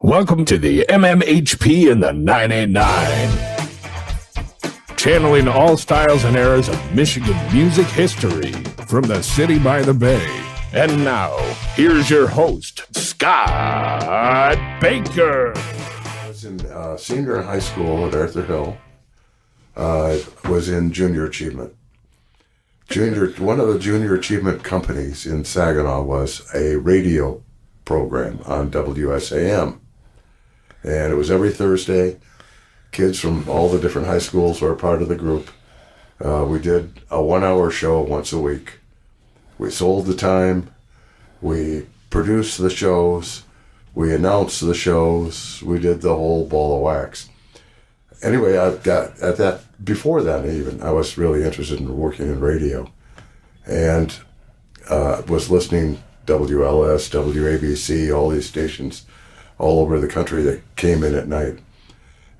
Welcome to the MMHP in the 989. Channeling all styles and eras of Michigan music history from the city by the bay. And now, here's your host, Scott Baker. I was in senior in high school at Arthur Hill. I was in junior achievement. One of the junior achievement companies in Saginaw was a radio program on WSAM. And it was every Thursday. Kids from all the different high schools were a part of the group. We did a 1-hour show once a week. We sold the time. We produced the shows. We announced the shows. We did the whole ball of wax. Anyway, before that even, I was really interested in working in radio. And was listening WLS, WABC, all these stations all over the country that came in at night.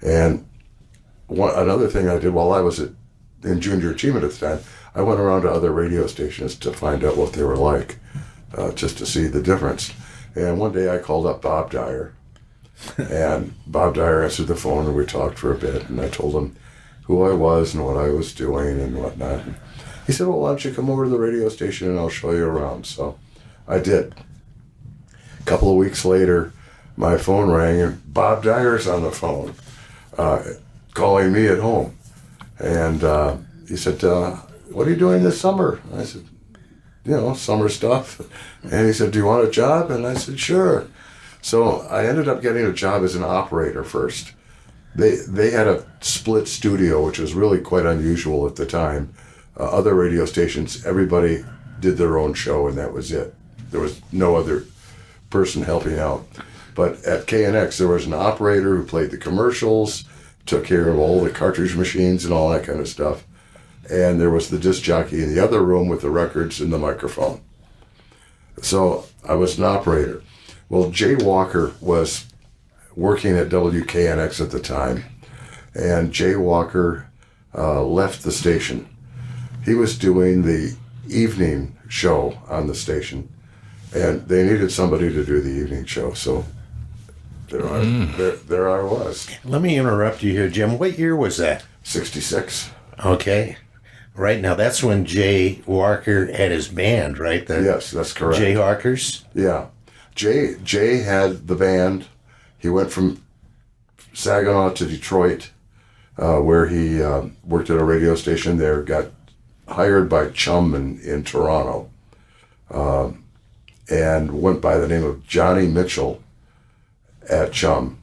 And another thing I did while I was in junior achievement at the time, I went around to other radio stations to find out what they were like, just to see the difference. And one day I called up Bob Dyer, and Bob Dyer answered the phone, and we talked for a bit, and I told him who I was and what I was doing and whatnot. And he said, well, why don't you come over to the radio station and I'll show you around. So I did. A couple of weeks later, my phone rang, and Bob Dyer's on the phone, calling me at home. And he said, what are you doing this summer? And I said, summer stuff. And he said, do you want a job? And I said, sure. So I ended up getting a job as an operator first. They had a split studio, which was really quite unusual at the time. Other radio stations, everybody did their own show, and that was it. There was no other person helping out. But at KNX, there was an operator who played the commercials, took care of all the cartridge machines and all that kind of stuff. And there was the disc jockey in the other room with the records and the microphone. So I was an operator. Well, Jay Walker was working at WKNX at the time, and Jay Walker left the station. He was doing the evening show on the station, and they needed somebody to do the evening show, so there I was. Let me interrupt you here, Jim. What year was that? 66. Okay. Right now, that's when Jay Walker had his band, right? Yes, that's correct. Jay Hawkers? Yeah. Jay had the band. He went from Saginaw to Detroit, where he worked at a radio station there, got hired by CHUM in Toronto, and went by the name of Johnny Mitchell at CHUM.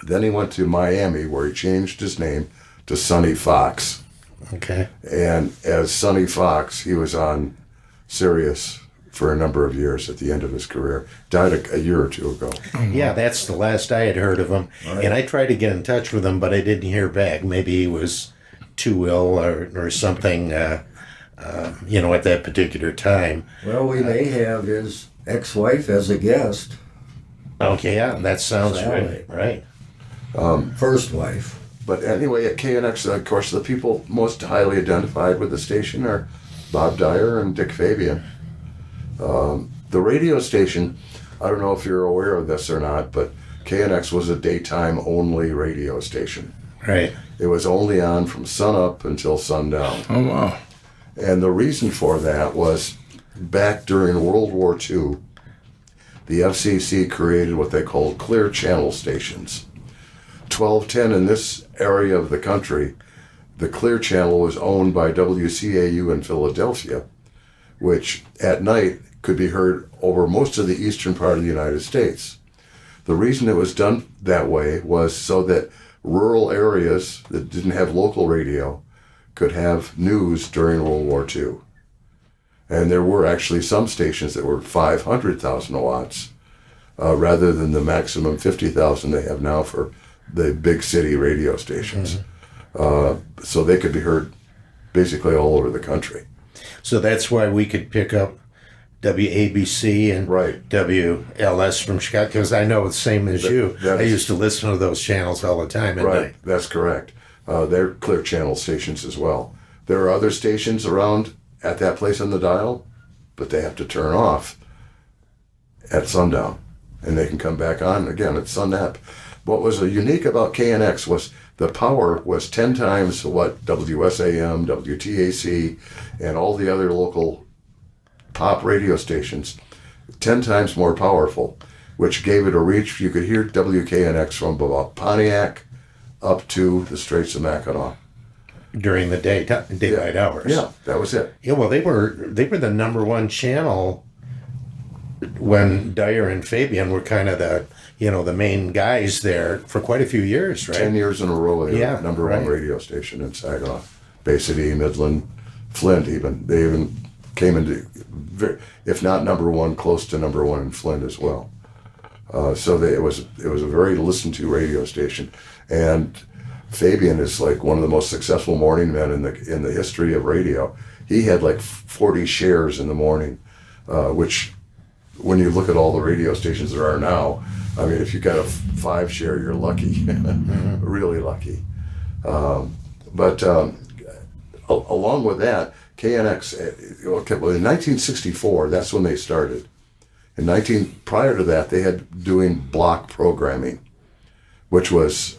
Then he went to Miami, where he changed his name to Sonny Fox. Okay. And as Sonny Fox, he was on Sirius for a number of years at the end of his career. Died a year or two ago. Yeah, that's the last I had heard of him. Right. And I tried to get in touch with him, but I didn't hear back. Maybe he was too ill or something, at that particular time. Well, we may have his ex-wife as a guest. Okay, yeah, that sounds right. First wife. But anyway, at KNX, of course, the people most highly identified with the station are Bob Dyer and Dick Fabian. The radio station, I don't know if you're aware of this or not, but KNX was a daytime-only radio station. Right. It was only on from sunup until sundown. Oh, wow. And the reason for that was back during World War II, the FCC created what they called clear channel stations. 1210 in this area of the country, the clear channel was owned by WCAU in Philadelphia, which at night could be heard over most of the eastern part of the United States. The reason it was done that way was so that rural areas that didn't have local radio could have news during World War II. And there were actually some stations that were 500,000 watts rather than the maximum 50,000 they have now for the big city radio stations. Mm-hmm. So they could be heard basically all over the country. So that's why we could pick up WABC and right. WLS from Chicago, because I know the same as you. I used to listen to those channels all the time at night. That's correct. They're clear channel stations as well. There are other stations around at that place on the dial, but they have to turn off at sundown. and they can come back on again at Sunnap. What was unique about KNX was the power was 10 times what WSAM, WTAC, and all the other local pop radio stations, 10 times more powerful, which gave it a reach. You could hear WKNX from about Pontiac up to the Straits of Mackinac. During the daylight hours. Yeah, that was it. Yeah, well, they were the number one channel when Dyer and Fabian were kind of the main guys there for quite a few years, right? 10 years in a row, they were number one radio station in Saginaw. Bay City, Midland, Flint even. They even came into, if not number one, close to number one in Flint as well. So it was a very listened to radio station. And Fabian is like one of the most successful morning men in the history of radio. He had like 40 shares in the morning, which when you look at all the radio stations there are now, I mean, if you got a 5 share, you're lucky, really lucky. But along with that, KNX, in 1964, that's when they started. Prior to that, they had doing block programming, which was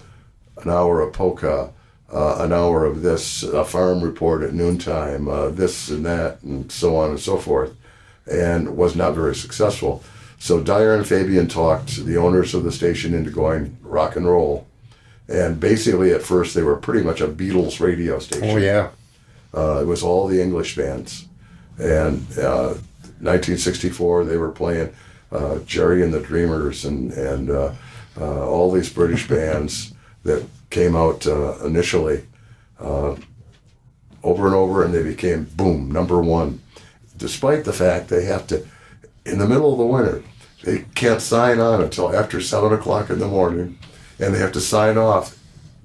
an hour of polka, an hour of this, a farm report at noontime, this and that, and so on and so forth, and was not very successful. So Dyer and Fabian talked the owners of the station into going rock and roll. And basically at first they were pretty much a Beatles radio station. Oh, yeah. It was all the English bands. And 1964 they were playing Jerry and the Dreamers and all these British bands that came out initially over and over, and they became, boom, number one. Despite the fact they have to, in the middle of the winter, they can't sign on until after 7 o'clock in the morning, and they have to sign off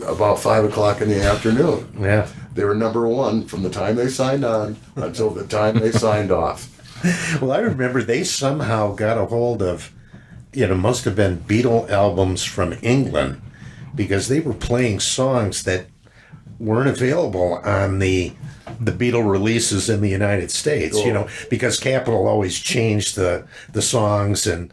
about 5 o'clock in the afternoon. Yeah. They were number one from the time they signed on until the time they signed off. Well, I remember they somehow got a hold of, must have been Beatle albums from England, because they were playing songs that weren't available on the Beatle releases in the United States, because Capitol always changed the songs and,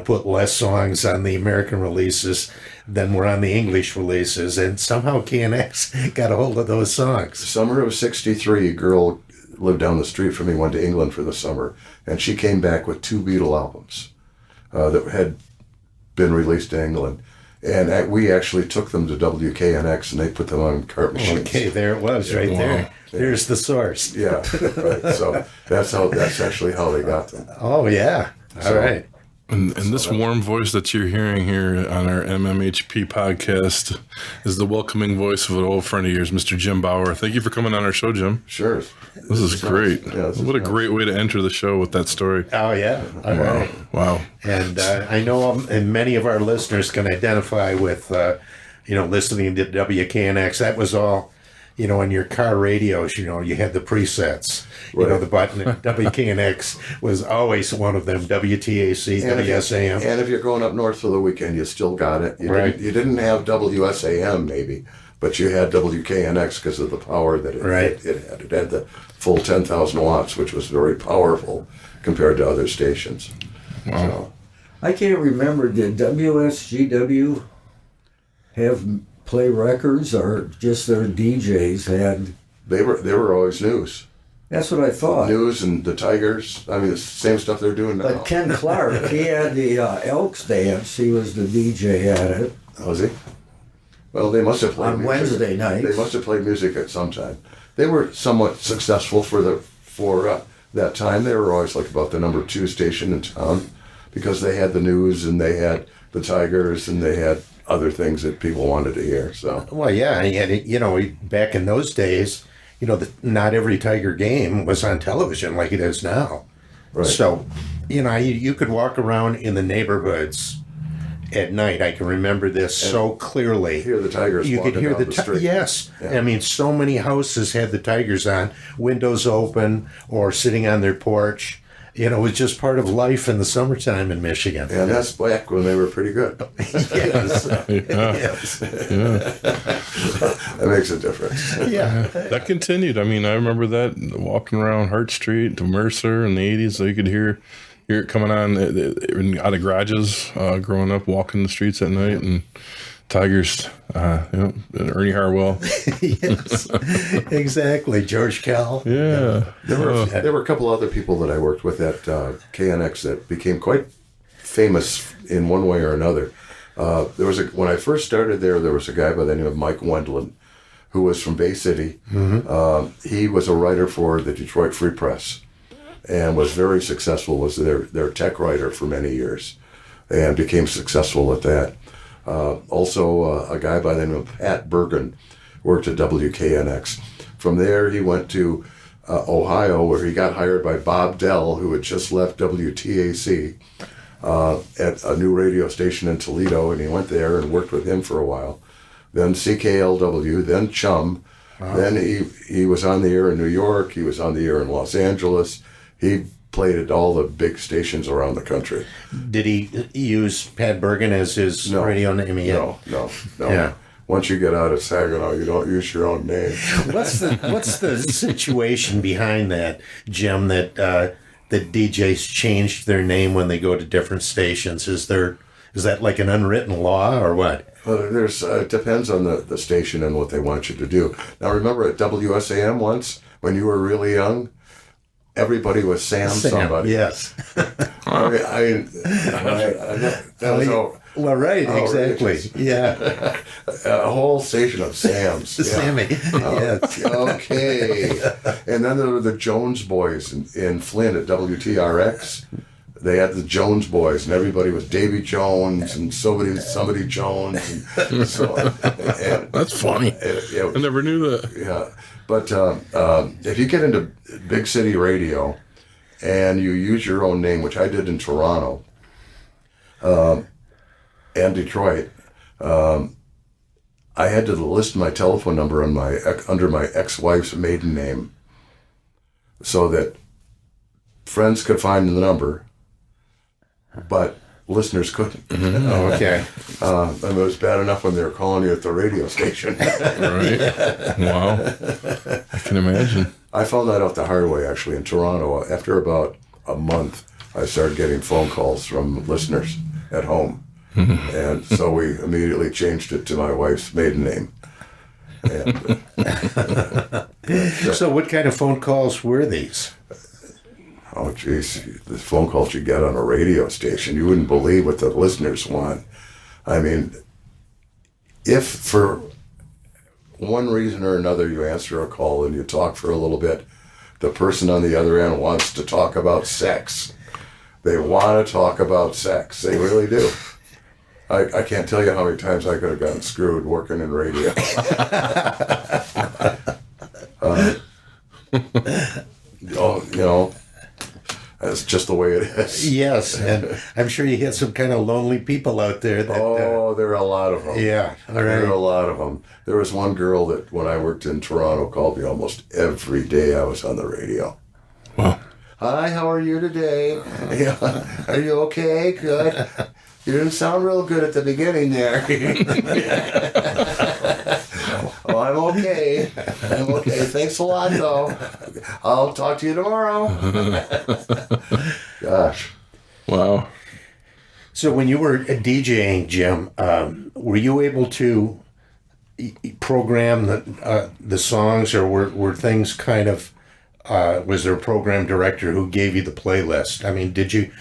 put less songs on the American releases than were on the English releases. And somehow KNX got a hold of those songs. Summer of '63, a girl lived down the street from me, went to England for the summer, and she came back with 2 Beatle albums that had been released in England. And we actually took them to WKNX, and they put them on cart machines. Okay, there it was, right there. There's the source. Yeah, right. So that's actually how they got them. Oh, yeah. All right. And this warm voice that you're hearing here on our MMHP podcast is the welcoming voice of an old friend of yours, Mr. Jim Bauer. Thank you for coming on our show, Jim. Sure. This is great. Yeah, what a great way to enter the show with that story. Oh, yeah. All right. Wow. And I know and many of our listeners can identify with, listening to WKNX. That was all, in your car radios, you had the presets. Right. The button. WKNX was always one of them. WTAC, WSAM. And if you're going up north for the weekend, you still got it. You Right. You didn't have WSAM maybe, but you had WKNX because of the power that it had. It had the full 10,000 watts, which was very powerful compared to other stations. Wow. So, I can't remember, did WSGW have play records or just their DJs had? they were always news. That's what I thought. News and the Tigers. I mean, it's the same stuff they're doing now. But Ken Clark, he had the Elks Dance. He was the DJ at it. Was he? Well, they must have played On music. Wednesday nights. They must have played music at some time. They were somewhat successful for that time. They were always like about the number 2 station in town because they had the news and they had the Tigers and they had other things that people wanted to hear. So, Well, yeah. And, back in those days, not every Tiger game was on television like it is now. right. So, you could walk around in the neighborhoods at night. I can remember this so clearly. Hear the Tigers You could walking hear down the the street. Yes. Yeah. I mean, so many houses had the Tigers on, windows open, or sitting on their porch. It was just part of life in the summertime in Michigan. And that's back when they were pretty good. Yes. Yeah. That makes a difference. Yeah. That continued. I mean, I remember that walking around Hart Street to Mercer in the 80s, so you could hear hear it coming on out of garages growing up, walking the streets at night, and Tigers, and Ernie Harwell. Yes, exactly. George Kell. Yeah. There were a couple other people that I worked with at KNX that became quite famous in one way or another. When I first started there was a guy by the name of Mike Wendland, who was from Bay City. He was a writer for the Detroit Free Press and was very successful, was their tech writer for many years, and became successful at that. Also, a guy by the name of Pat Bergen worked at WKNX. From there, he went to Ohio, where he got hired by Bob Dell, who had just left WTAC at a new radio station in Toledo, and he went there and worked with him for a while. Then CKLW, then CHUM. Then he was on the air in New York. He was on the air in Los Angeles. He played at all the big stations around the country. Did he use Pat Bergen as his radio name? No. Yeah. Once you get out of Saginaw, you don't use your own name. What's the situation behind that, Jim? That DJs change their name when they go to different stations. Is that like an unwritten law or what? Well, it depends on the station and what they want you to do. Now, remember at WSAM once, when you were really young, everybody was Sam somebody. Yes. Well, right, exactly. Yeah. A whole station of Sams. Sammy. Yes. Okay. And then there were the Jones boys in Flint at WTRX. They had the Jones boys, and everybody was Davy Jones and somebody Jones. And so, that's funny. I never knew that. Yeah. But if you get into big city radio and you use your own name, which I did in Toronto and Detroit, I had to list my telephone number under my ex-wife's maiden name so that friends could find the number, but listeners couldn't. Oh, okay. It was bad enough when they were calling you at the radio station. Right. Wow. I can imagine. I found that out the hard way, actually, in Toronto. After about a month, I started getting phone calls from listeners at home. And so we immediately changed it to my wife's maiden name. And, so what kind of phone calls were these? oh, geez, the phone calls you get on a radio station, you wouldn't believe what the listeners want. I mean, if for one reason or another you answer a call and you talk for a little bit, the person on the other end wants to talk about sex. They want to talk about sex. They really do. I can't tell you how many times I could have gotten screwed working in radio. That's just the way it is. Yes, and I'm sure you had some kind of lonely people out there. There are a lot of them. Yeah, all right. There are a lot of them. There was one girl that, when I worked in Toronto, called me almost every day I was on the radio. Wow. Hi, how are you today? Are you okay? Good. You didn't sound real good at the beginning there. Oh, I'm okay. I'm okay. Thanks a lot, though. I'll talk to you tomorrow. Gosh. Wow. So when you were DJing, Jim, were you able to program the songs, or were things kind of, was there a program director who gave you the playlist? I mean, did you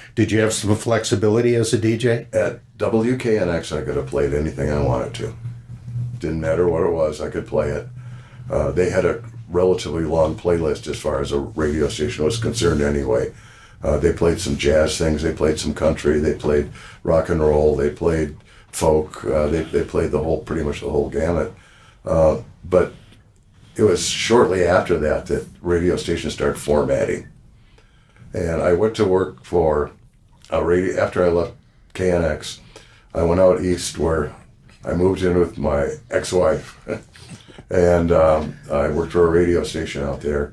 have some flexibility as a DJ? At WKNX, I could have played anything I wanted to. Didn't matter what it was, I could play it. They had a relatively long playlist as far as a radio station was concerned anyway. They played some jazz things, they played some country, they played rock and roll, they played folk, they played pretty much the whole gamut. But it was shortly after that radio stations started formatting. And I went to work for a radio, after I left KNX, I went out east where I moved in with my ex-wife, and I worked for a radio station out there,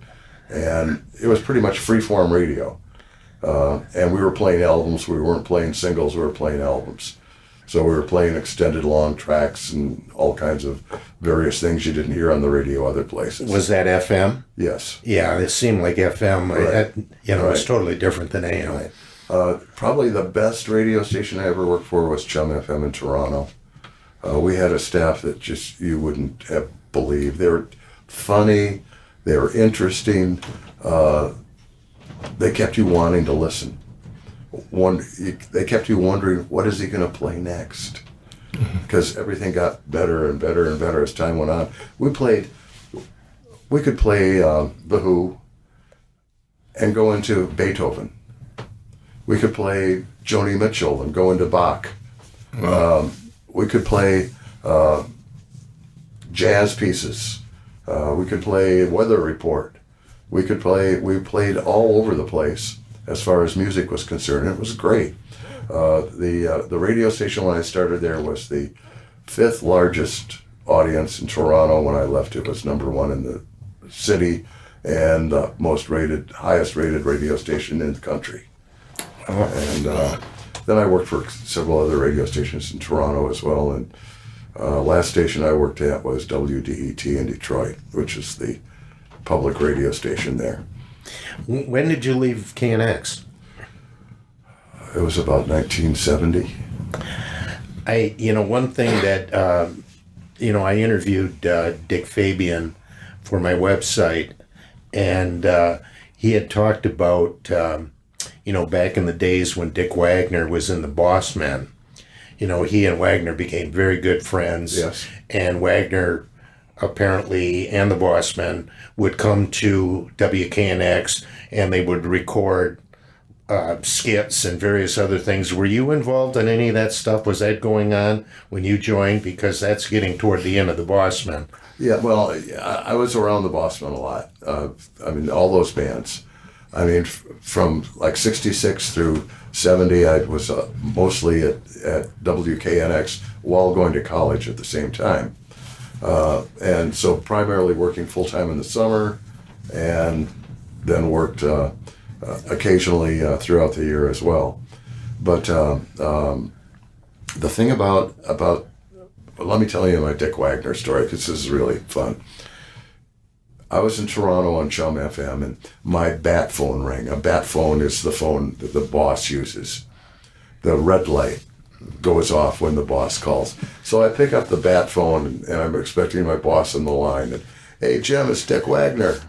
and it was pretty much free-form radio. And we were playing albums, we weren't playing singles, we were playing albums. So we were playing extended long tracks and all kinds of various things you didn't hear on the radio other places. Was that FM? Yes. Yeah, it seemed like FM. Right. It's totally different than AM. Right. Probably the best radio station I ever worked for was CHUM FM in Toronto. We had a staff that just you wouldn't have believed. They were funny, they were interesting. They kept you wanting to listen. They kept you wondering, what is he going to play next? Because everything got better and better and better as time went on. We could play The Who and go into Beethoven. We could play Joni Mitchell and go into Bach. Wow. We could play jazz pieces. We could play Weather Report. We played all over the place as far as music was concerned. It was great. The radio station when I started there was the 5th largest audience in Toronto. When I left, it was number 1 in the city and highest rated radio station in the country. And then I worked for several other radio stations in Toronto as well. And last station I worked at was WDET in Detroit, which is the public radio station there. When did you leave KNX? It was about 1970. One thing that, I interviewed Dick Fabian for my website, and he had talked about, back in the days when Dick Wagner was in the Bossmen, he and Wagner became very good friends. Yes. And Wagner apparently and the Bossmen would come to WKNX and they would record skits and various other things. Were you involved in any of that stuff? Was that going on when you joined? Because that's getting toward the end of the Bossmen. Yeah, well, I was around the Bossmen a lot. All those bands. From like 66 through 70, I was mostly at WKNX while going to college at the same time. And so primarily working full-time in the summer and then worked occasionally throughout the year as well. But the thing about let me tell you my Dick Wagner story, because this is really fun. I was in Toronto on CHUM FM, and my bat phone rang. A bat phone is the phone that the boss uses. The red light goes off when the boss calls. So I pick up the bat phone, and I'm expecting my boss on the line. And, hey, Jim, it's Dick Wagner.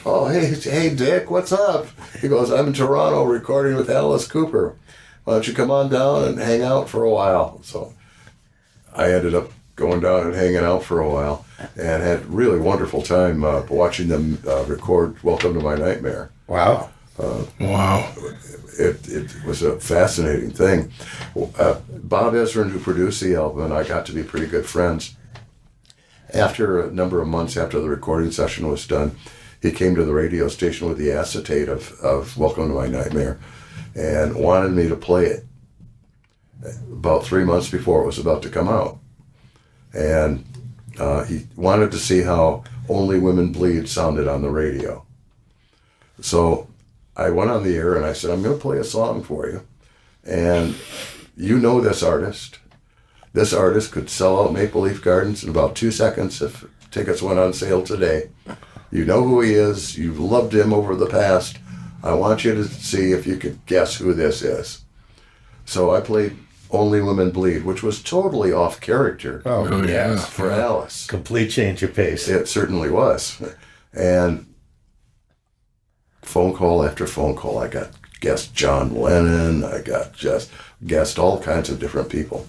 Oh, hey, Dick, what's up? He goes, I'm in Toronto recording with Alice Cooper. Why don't you come on down and hang out for a while? So I ended up going down and hanging out for a while and had really wonderful time watching them record Welcome to My Nightmare. Wow. Wow. It was a fascinating thing. Bob Ezrin, who produced the album, and I got to be pretty good friends. After a number of months after the recording session was done, he came to the radio station with the acetate of Welcome to My Nightmare and wanted me to play it about 3 months before it was about to come out. And he wanted to see how Only Women Bleed sounded on the radio. So I went on the air and I said, I'm going to play a song for you. And you know this artist. This artist could sell out Maple Leaf Gardens in about 2 seconds if tickets went on sale today. You know who he is. You've loved him over the past. I want you to see if you could guess who this is. So I played Only Women Bleed, which was totally off character. Oh yeah. For Alice. Complete change of pace. It certainly was. And phone call after phone call, I got guessed John Lennon, I got just guessed all kinds of different people.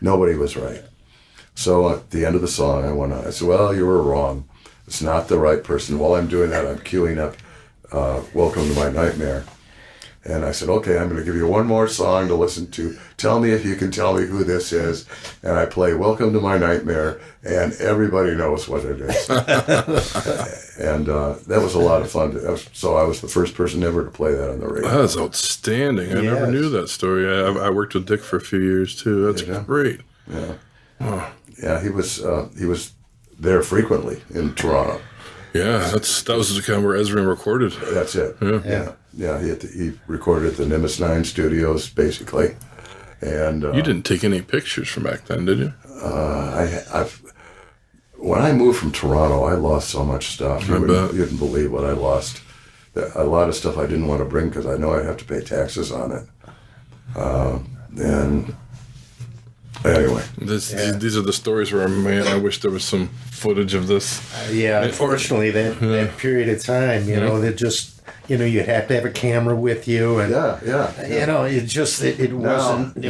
Nobody was right. So at the end of the song, I went on. I said, well, you were wrong. It's not the right person. While I'm doing that, I'm queuing up Welcome to My Nightmare. And I said, okay, I'm going to give you one more song to listen to. Tell me if you can tell me who this is. And I play Welcome to My Nightmare, and everybody knows what it is. And that was a lot of fun. So I was the first person ever to play that on the radio. That's outstanding. I never knew that story. I worked with Dick for a few years, too. That's great. Yeah. Wow. Yeah, he was there frequently in Toronto. Yeah, that was the kind where Ezrin recorded. That's it. Yeah. He recorded at the Nimbus 9 studios, basically. And you didn't take any pictures from back then, did you? When I moved from Toronto, I lost so much stuff. You wouldn't believe what I lost. a lot of stuff I didn't want to bring because I know I'd have to pay taxes on it. And anyway, these are the stories where, man, I wish there was some footage of this. Unfortunately, that period of time, you know, that just, you know, you had to have a camera with you, and you know, it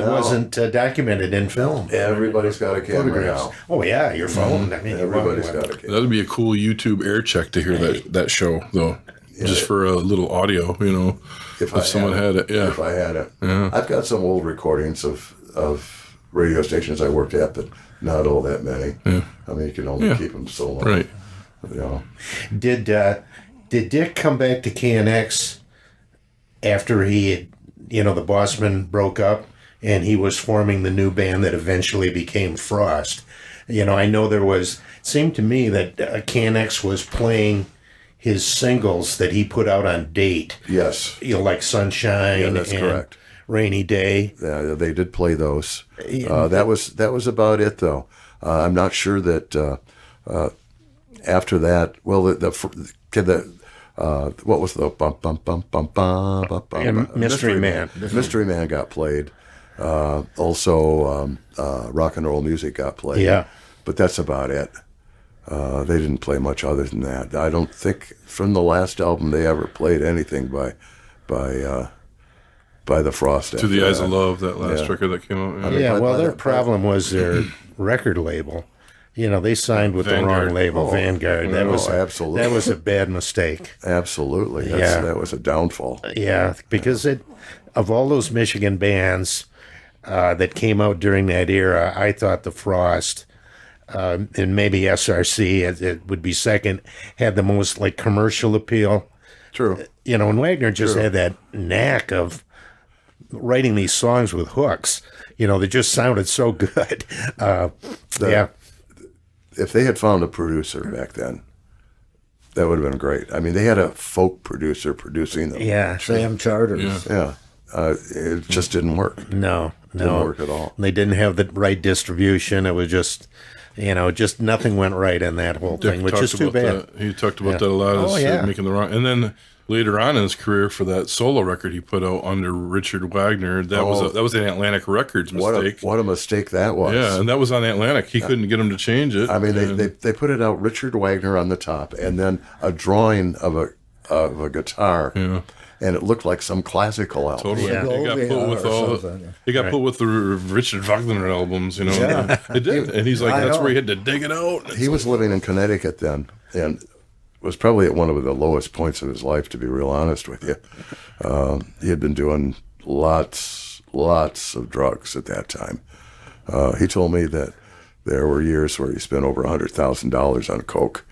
wasn't documented in film. Everybody's got a camera now. Oh yeah, your phone. I mean, Everybody's got a camera. That'd be a cool YouTube Aircheck to hear that show, though, just for a little audio, you know, if someone had it. Yeah, if I had it. Yeah. I've got some old recordings of radio stations I worked at, but not all that many. Yeah. I mean, you can only keep them so long. Right. You know. Did Dick come back to KNX after he had, you know, the Bossman broke up and he was forming the new band that eventually became Frost? You know, I know it seemed to me that KNX was playing his singles that he put out on date. Yes. You know, like Sunshine. Yeah, that's correct. Rainy Day. Yeah, they did play those. That was about it, though. I'm not sure that after that. Well, what was the bum bum bum bum bum bum bum? Mystery Man. Mystery Man got played. Also, rock and roll music got played. Yeah, but that's about it. They didn't play much other than that. I don't think from the last album they ever played anything by the Frost. To the Eyes of Love, that last record that came out. Yeah, well, their problem was their record label. You know, they signed with the wrong label, Vanguard. That was a bad mistake. Absolutely. That was a downfall. Yeah, because of all those Michigan bands that came out during that era, I thought the Frost and maybe SRC, it would be second, had the most like commercial appeal. True. You know, and Wagner just had that knack of writing these songs with hooks. You know, they just sounded so good. If they had found a producer back then, that would have been great. I mean, they had a folk producer producing them. Yeah, Sam Charters. Yeah. It just didn't work. No. Didn't work at all. They didn't have the right distribution. It was just, you know, just nothing went right in that whole thing, which is too bad. He talked about that a lot, making the wrong. And then later on in his career, for that solo record he put out under Richard Wagner, that was an Atlantic Records mistake. What a mistake that was. Yeah, and that was on Atlantic. He couldn't get him to change it. I mean, they put it out Richard Wagner on the top, and then a drawing of a guitar. Yeah. And it looked like some classical album. Totally. Yeah. It got put with the Richard Wagner albums, you know. Yeah. It did. And he's like, that's where he had to dig it out. He was living in Connecticut then, and was probably at one of the lowest points of his life, to be real honest with you. He had been doing lots of drugs at that time. He told me that there were years where he spent over $100,000 on coke.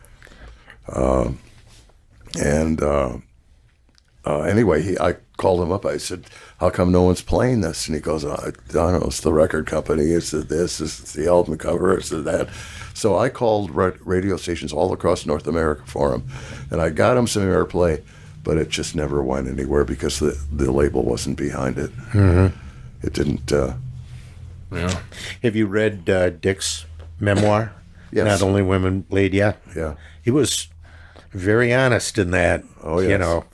Anyway, I called him up. I said, how come no one's playing this? And he goes, I don't know, it's the record company, it's the album cover, it's that. So I called radio stations all across North America for him, and I got him some airplay, but it just never went anywhere because the label wasn't behind it. Mm-hmm. It didn't. Yeah. Have you read Dick's memoir? Yes. Not Only Women Bleed. Yeah. He was very honest in that. Oh, yes. You know,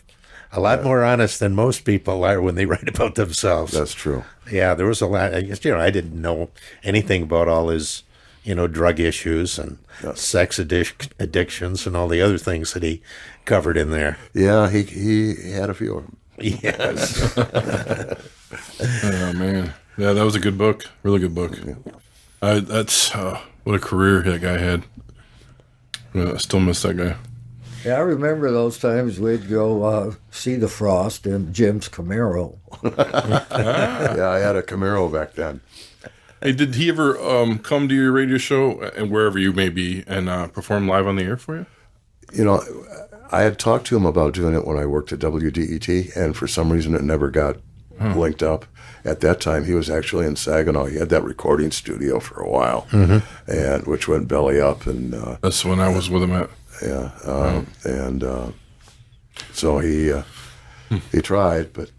a lot more honest than most people are when they write about themselves. That's true. Yeah, there was a lot. You know, I didn't know anything about all his, you know, drug issues and sex addictions and all the other things that he covered in there. Yeah, he had a few of them. Yes. Oh, man. Yeah, that was a good book. Really good book. Yeah. That's what a career that guy had. I still miss that guy. Yeah, I remember those times we'd go see the Frost in Jim's Camaro. Yeah, I had a Camaro back then. Hey, did he ever come to your radio show and wherever you may be and perform live on the air for you? You know, I had talked to him about doing it when I worked at WDET, and for some reason it never got linked up. At that time, he was actually in Saginaw. He had that recording studio for a while, and which went belly up. And that's when I was with him at. Yeah, so he tried, but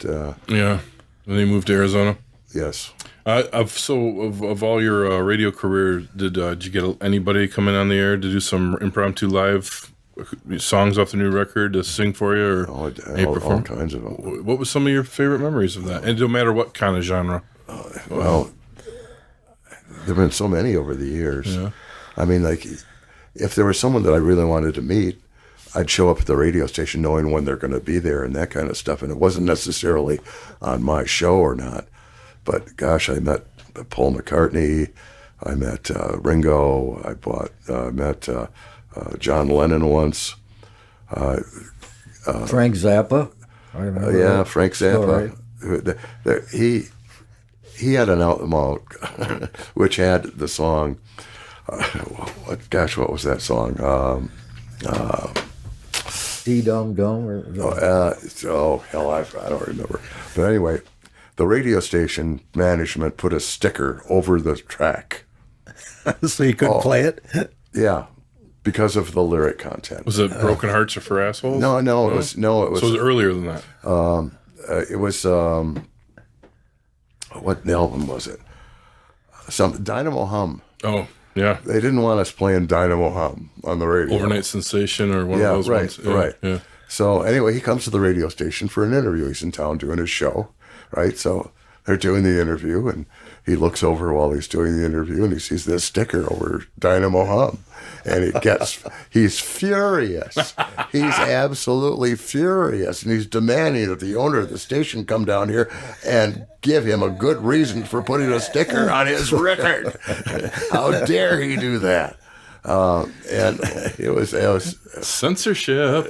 yeah. Then he moved to Arizona. Yes. Of all your radio career, did you get anybody come in on the air to do some impromptu live songs off the new record to sing for you, or all perform? kinds of them. What was some of your favorite memories of that? And no matter what kind of genre. Well, there've been so many over the years. Yeah. I mean, like, if there was someone that I really wanted to meet, I'd show up at the radio station knowing when they're going to be there and that kind of stuff. And it wasn't necessarily on my show or not. But gosh, I met Paul McCartney. I met Ringo. I met John Lennon once. Frank Zappa. I remember Yeah, that. Frank Zappa. He had an album out which had the song. What was that song? Dee Dum Dum. Hell, I don't remember. But anyway, the radio station management put a sticker over the track. So you couldn't play it? Yeah, because of the lyric content. Was it Broken Hearts Are for Assholes? No, it was. So it was earlier than that. It was. What album was it? Some Dynamo Hum. Oh, yeah. They didn't want us playing Dynamo Hum on the radio. Overnight Sensation or one of those ones. Yeah, right. Yeah. So anyway, he comes to the radio station for an interview. He's in town doing his show, right? So they're doing the interview, and he looks over while he's doing the interview, and he sees this sticker over Dynamo Hum, and he's furious. He's absolutely furious, and he's demanding that the owner of the station come down here and give him a good reason for putting a sticker on his record. How dare he do that? And it was Censorship.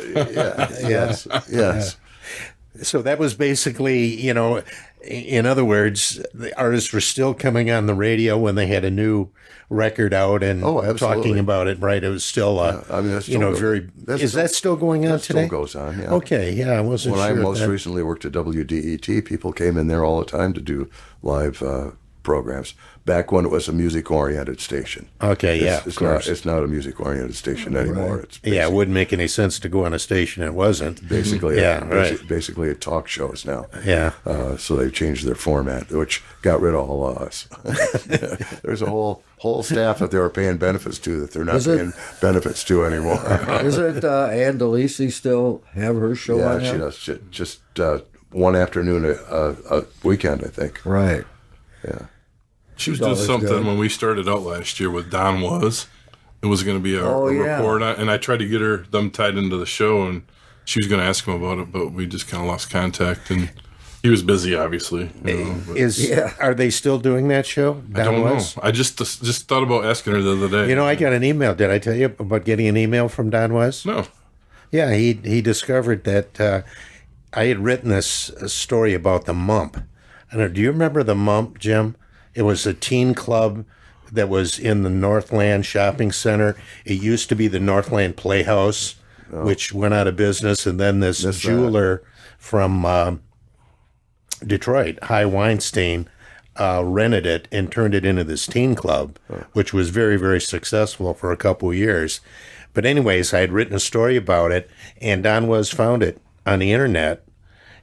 yes. So that was basically, in other words, the artists were still coming on the radio when they had a new record out and talking about it, right? It was still, that's still is that still going on today? Still goes on, yeah. Okay, yeah, I wasn't when sure. When I most recently worked at WDET, people came in there all the time to do live programs. Back when it was a music-oriented station. Okay, It's not a music-oriented station anymore. Right. It wouldn't make any sense to go on a station it wasn't. Basically, basically a talk shows now. Yeah. So they've changed their format, which got rid of all of us. There's a whole staff that they were paying benefits to that they're not paying benefits to anymore. Isn't Ann DeLisi still have her show on Yeah, now? she does. Just one afternoon a weekend, I think. Right. Yeah. She was doing something good. When we started out last year with Don Was. It was going to be a report, and I tried to get them tied into the show, and she was going to ask him about it, but we just kind of lost contact, and he was busy, obviously. Are they still doing that show? Don I don't Was? know. I just thought about asking her the other day. I got an email. Did I tell you about getting an email from Don Was? No. Yeah, he discovered that I had written this story about the Mump. Do you remember the Mump, Jim? It was a teen club that was in the Northland Shopping Center. It used to be the Northland Playhouse, which went out of business, and then this jeweler from Detroit, High Weinstein, rented it and turned it into this teen club, which was very, very successful for a couple of years. But anyways, I had written a story about it, and Don Was found it on the internet,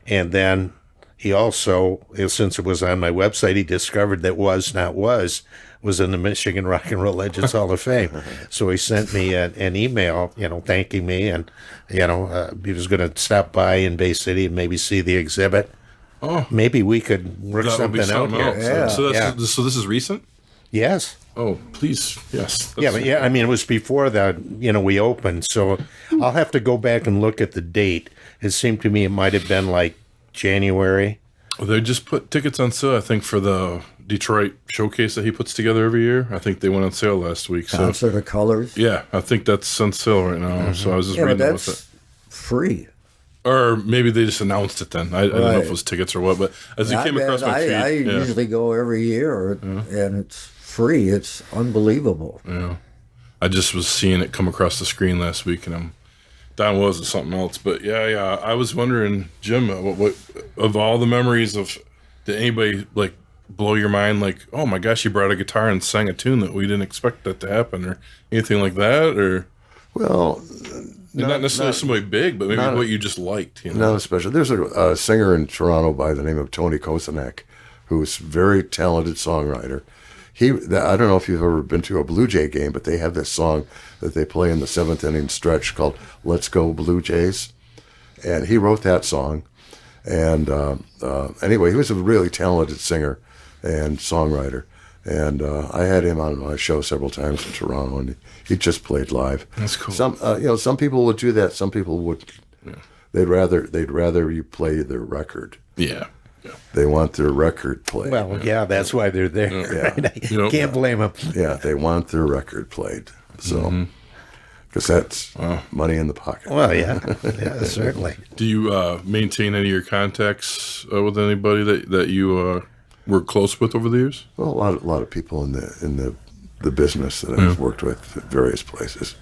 and then he also, since it was on my website, he discovered that Was Not Was was in the Michigan Rock and Roll Legends Hall of Fame. So he sent me an email, thanking me, and he was going to stop by in Bay City and maybe see the exhibit. Oh, maybe we could work something out here. Yeah. So this is recent? Yes. Oh, please, yes. It was before that, we opened. So I'll have to go back and look at the date. It seemed to me it might have been like January. Well, they just put tickets on sale, I think, for the Detroit showcase that he puts together every year. I think they went on sale last week. Concert of Colors. Yeah, I think that's on sale right now. Mm-hmm. So I was just reading about that. Free. Or maybe they just announced it then. I don't know if it was tickets or what, but as it came across my feed. I usually go every year, and it's free. It's unbelievable. Yeah. I just was seeing it come across the screen last week, and Don Was something else. But yeah, I was wondering, Jim, what of all the memories did anybody like blow your mind? Like, oh my gosh, you brought a guitar and sang a tune that we didn't expect that to happen, or anything like that, or well, not necessarily somebody big, but maybe what you just liked. Not especially. There's a singer in Toronto by the name of Tony Kosanek, who's a very talented songwriter. I don't know if you've ever been to a Blue Jay game, but they have this song that they play in the 7th inning stretch called "Let's Go Blue Jays," and he wrote that song. And anyway, he was a really talented singer and songwriter. And I had him on my show several times in Toronto, and he just played live. That's cool. Some people would do that. Some people would. Yeah. They'd rather you play their record. Yeah. Yeah. They want their record played. Well, yeah, that's why they're there. Yeah. Right? Can't blame them. Yeah, they want their record played. So, because that's money in the pocket. Well, yeah, certainly. Do you maintain any of your contacts with anybody that you were close with over the years? Well, a lot of people in the business that I've worked with at various places.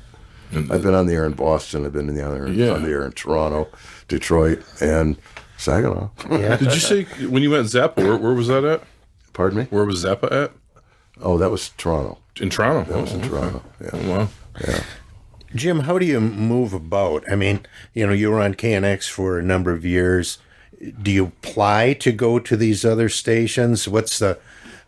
I've been on the air in Boston. I've been on the air in Toronto, Detroit, and Saginaw. Yeah. Did you say when you went Zappa, where was that at? Pardon me? Where was Zappa at? Oh, that was Toronto. In Toronto? That was in Toronto, yeah. Oh, wow. Yeah. Jim, how do you move about? I mean, you were on KNX for a number of years. Do you apply to go to these other stations? What's the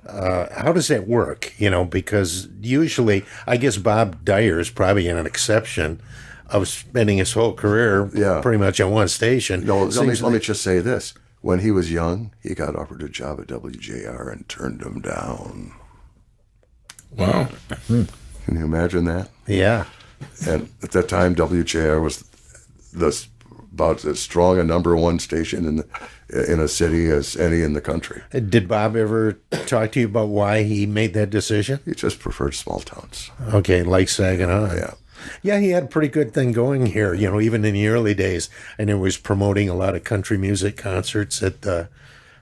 how does that work? Because usually, I guess Bob Dyer is probably an exception of spending his whole career pretty much on one station. No, let me just say this. When he was young, he got offered a job at WJR and turned him down. Wow. Can you imagine that? Yeah. And at that time, WJR was about as strong a number one station in a city as any in the country. Did Bob ever talk to you about why he made that decision? He just preferred small towns. Okay, like Saginaw. Yeah. Yeah, he had a pretty good thing going here, even in the early days. And he was promoting a lot of country music concerts at the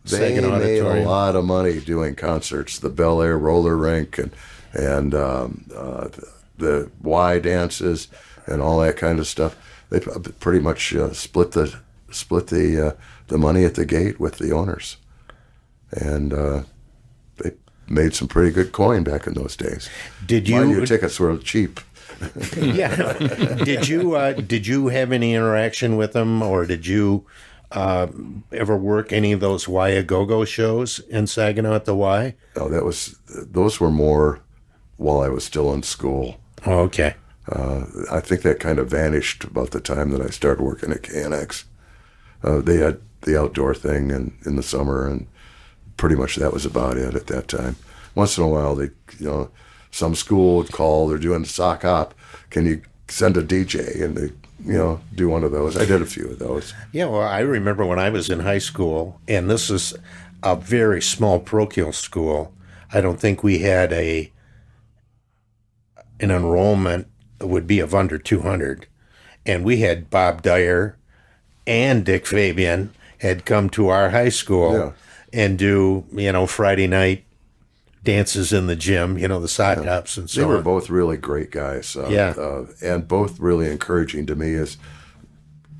Saginaw They made Auditorium. a lot of money doing concerts, the Bel Air roller rink and the Y dances and all that kind of stuff. They pretty much split the money at the gate with the owners, and they made some pretty good coin back in those days. Did you? Mind your tickets were cheap. Yeah. Did you have any interaction with them, or did you ever work any of those Y-A-Go-Go shows in Saginaw at the Y? No, those were more while I was still in school. Oh, okay. I think that kind of vanished about the time that I started working at KNX. They had the outdoor thing in the summer, and pretty much that was about it at that time. Once in a while, some school would call, they're doing sock hop, can you send a DJ? And they, do one of those. I did a few of those. Yeah, well, I remember when I was in high school, and this is a very small parochial school. I don't think we had an enrollment would be of under 200. And we had Bob Dyer and Dick Fabian had come to our high school and do, Friday night dances in the gym, the sock hops and so on. They were both really great guys. And both really encouraging to me as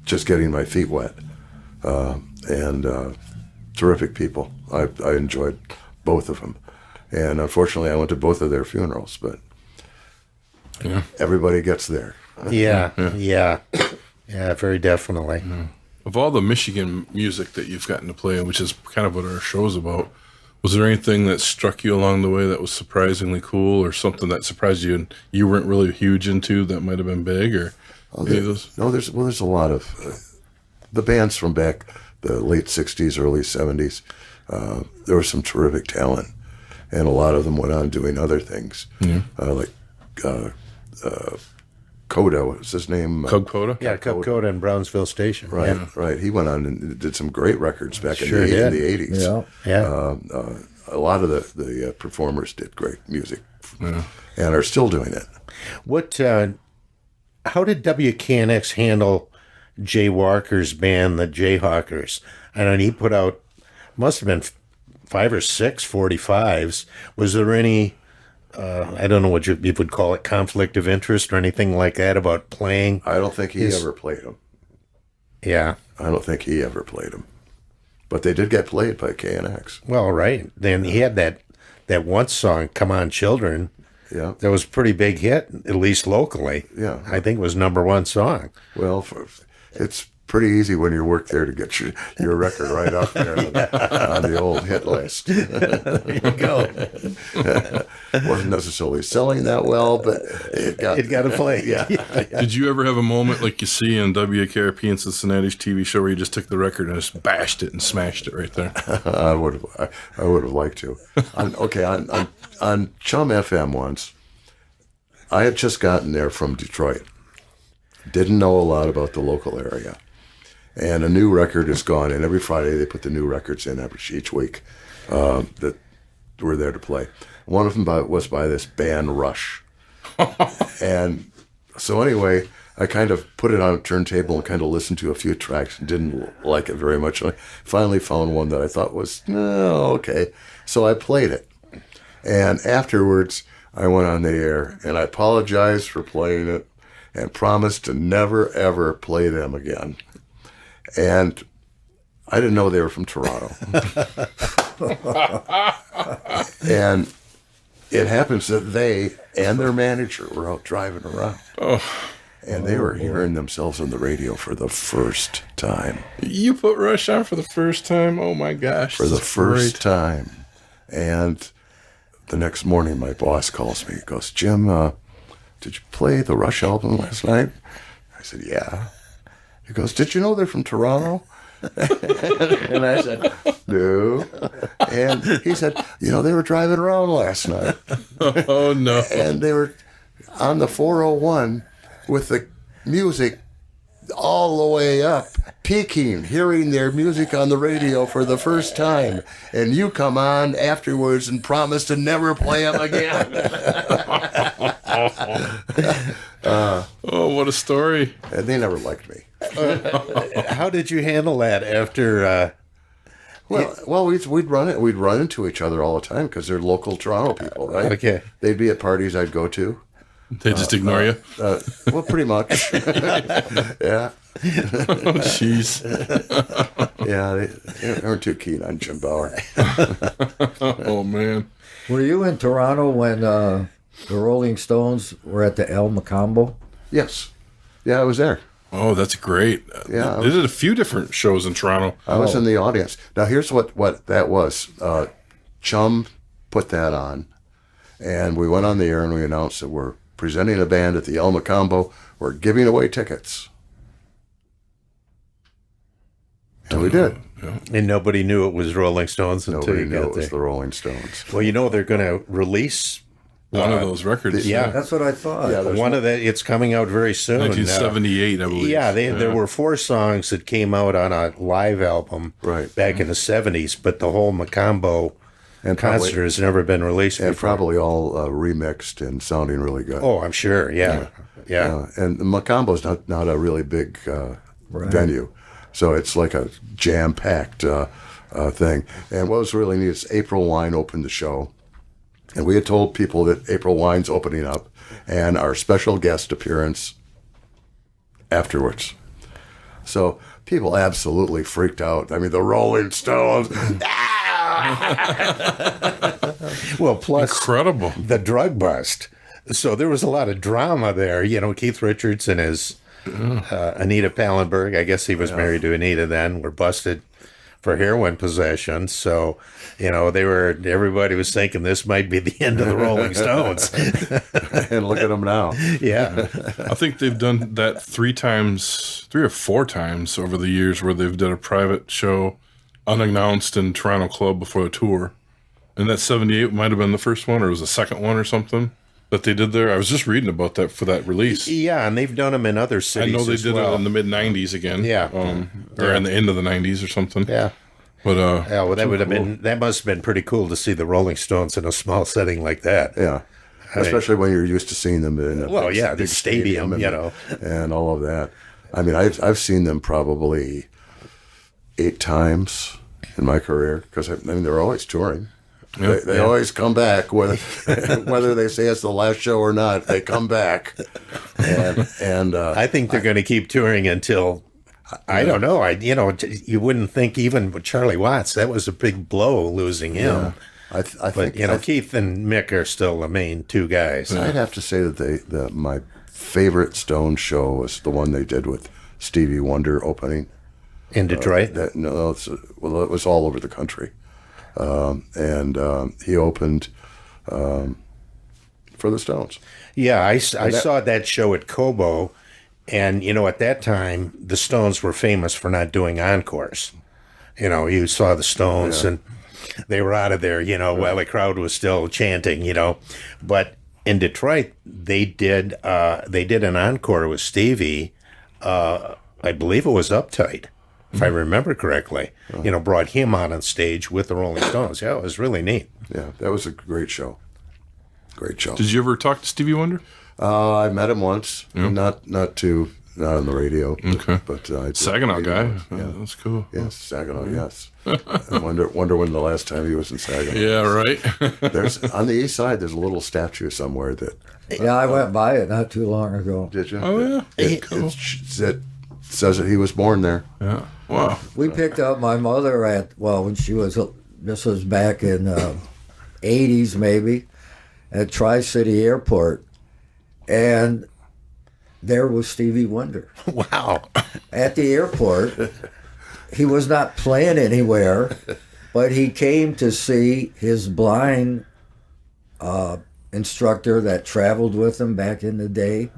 just getting my feet wet. And terrific people. I enjoyed both of them. And unfortunately, I went to both of their funerals, but everybody gets there. Yeah, very definitely. Of all the Michigan music that you've gotten to play, which is kind of what our show's about, was there anything that struck you along the way that was surprisingly cool, or something that surprised you and you weren't really huge into that might have been big, or any of those? No, there's a lot of the bands from back the late '60s, early '70s. There was some terrific talent, and a lot of them went on doing other things, like Coda. What was his name? Cub Coda? Yeah, Cub Coda in Brownsville Station. Right, Yeah. right. He went on and did some great records back in Sure the did. 80s. Yeah. A lot of the performers did great music and are still doing it. What? How did WKNX handle Jay Walker's band, the Jayhawkers? And he put out, must have been 5 or 6 45s. Was there any, I don't know what you would call it, conflict of interest or anything like that about playing? I don't think he ever played them. Yeah. I don't think he ever played them. But they did get played by KNX. Well, right. Then he had that one song, Come On Children. Yeah. That was a pretty big hit, at least locally. Yeah. I think it was #1 song. Well, it's pretty easy when you work there to get your record right up there on the old hit list. There you go. Wasn't necessarily selling that well, but it got to play. Yeah. Did you ever have a moment like you see on WKRP in Cincinnati's TV show where you just took the record and just bashed it and smashed it right there? I would have liked to. On CHUM FM once, I had just gotten there from Detroit. Didn't know a lot about the local area. And a new record is gone, and every Friday they put the new records in each week that were there to play. One of them was by this band Rush. And so anyway, I kind of put it on a turntable and kind of listened to a few tracks and didn't like it very much. I finally found one that I thought was, okay. So I played it. And afterwards, I went on the air, and I apologized for playing it and promised to never, ever play them again. And I didn't know they were from Toronto. And it happens that they and their manager were out driving around. And they were hearing themselves on the radio for the first time. You put Rush on for the first time? Oh, my gosh. For the first time. And the next morning, my boss calls me. He goes, Jim, did you play the Rush album last night? I said, yeah. He goes, did you know they're from Toronto? And I said, no. And he said, they were driving around last night. Oh, no. And they were on the 401 with the music all the way up, peaking, hearing their music on the radio for the first time. And you come on afterwards and promise to never play them again. Oh, what a story. And they never liked me. How did you handle that after? Well, we'd run into each other all the time because they're local Toronto people, right? Okay. They'd be at parties I'd go to. They just ignore you? Well, pretty much. Yeah. Oh, jeez. Yeah, they weren't too keen on Jim Bauer. Oh, man. Were you in Toronto when the Rolling Stones were at the El Macambo? Yes. Yeah, I was there. Oh, that's great. Yeah, They did a few different shows in Toronto. I was in the audience. Now, here's what that was. CHUM put that on, and we went on the air and we announced that we're presenting a band at the El Macambo. We're giving away tickets. And we did. Yeah. And nobody knew it was Rolling Stones until Nobody you knew got it was there. the Rolling Stones. Well, they're going to release One of those records. yeah. That's what I thought. Yeah, one of the. It's coming out very soon. 1978, I believe. Yeah, there were 4 songs that came out on a live album Right. back in the 70s, but the whole Macambo And concert probably, has never been released and before. probably all remixed and sounding really good. Oh, I'm sure. Yeah. And Macambo's not a really big venue, so it's like a jam-packed thing. And what was really neat is April Wine opened the show, and we had told people that April Wine's opening up, and our special guest appearance afterwards. So people absolutely freaked out. I mean, the Rolling Stones. Well, plus Incredible. the drug bust. So there was a lot of drama there. Keith Richards and his Anita Pallenberg, I guess he was married to Anita then, were busted for heroin possession. So, everybody was thinking this might be the end of the Rolling Stones. And look at them now. Yeah. I think they've done that 3 or 4 times over the years where they've done a private show unannounced in Toronto Club before a tour. And that 78 might have been the first one, or it was the second one or something that they did there. I was just reading about that for that release. Yeah, and they've done them in other I cities know they as did well. it in the mid-90s again. Yeah. Or in the end of the 90s or something. Yeah. But Yeah, well, that must have been pretty cool to see the Rolling Stones in a small setting like that. Yeah. Especially when you're used to seeing them in a the big stadium, and all of that. I mean, I've seen them probably 8 times in my career because they're always touring. Yeah. They always come back, whether they say it's the last show or not. They come back, and I think they're going to keep touring until I don't know. You wouldn't think even with Charlie Watts that was a big blow losing him. I But think Keith and Mick are still the main 2 guys. I'd have to say that my favorite Stone show was the one they did with Stevie Wonder opening. In Detroit? It was all over the country. And he opened for the Stones. Yeah, I saw that show at Cobo, and, at that time, the Stones were famous for not doing encores. You saw the Stones, and they were out of there, while the crowd was still chanting, But in Detroit, they did an encore with Stevie. I believe it was Uptight, if I remember correctly. Brought him out on stage with the Rolling Stones. Yeah, it was really neat. Yeah, that was a great show. Great show. Did you ever talk to Stevie Wonder? I met him once, not on the radio. Okay, but Saginaw guy. Yeah, That's cool. Yes, Saginaw. Yes. I wonder when the last time he was in Saginaw. Yeah, right. There's on the east side. There's a little statue somewhere that. Yeah, I went by it not too long ago. Did you? Oh yeah. It says that he was born there. Yeah. Wow. We picked up my mother when she was. This was back in 80s maybe, at Tri-City Airport, and there was Stevie Wonder. Wow. At the airport. He was not playing anywhere, but he came to see his blind instructor that traveled with him back in the day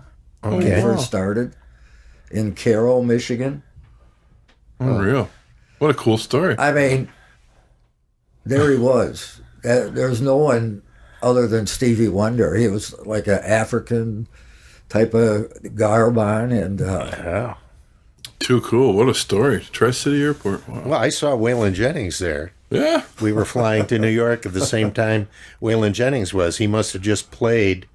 when he first started in Carroll, Michigan. Unreal. What a cool story. I mean, there he was. There's no one other than Stevie Wonder. He was like an African type of garb on, and Yeah. Too cool. What a story. Tri-City Airport. Wow. Well, I saw Waylon Jennings there. Yeah. We were flying to New York at the same time Waylon Jennings was. He must have just played,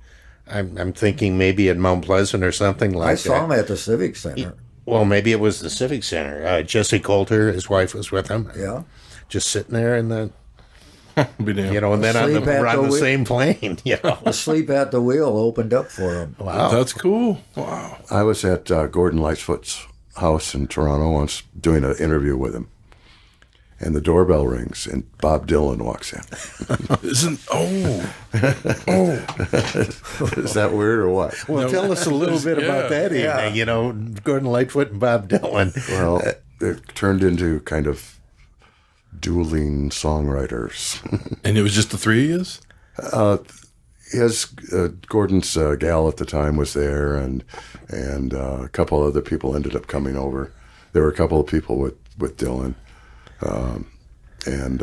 I'm thinking maybe at Mount Pleasant or something like that. I saw him at the Civic Center. Well, maybe it was the Civic Center. Jesse Coulter, his wife, was with him. Yeah. Just sitting there and then, Be damned. and then Asleep we're at on the the wheel. same plane. Asleep at the Wheel opened up for him. Wow. That's cool. Wow. I was at Gordon Lightfoot's house in Toronto once doing an interview with him, and the doorbell rings, and Bob Dylan walks in. Is that weird or what? Well, tell us a little bit about that evening. Gordon Lightfoot and Bob Dylan. Well, it turned into kind of dueling songwriters. And it was just the three of you? Gordon's gal at the time was there, and a couple other people ended up coming over. There were a couple of people with Dylan, and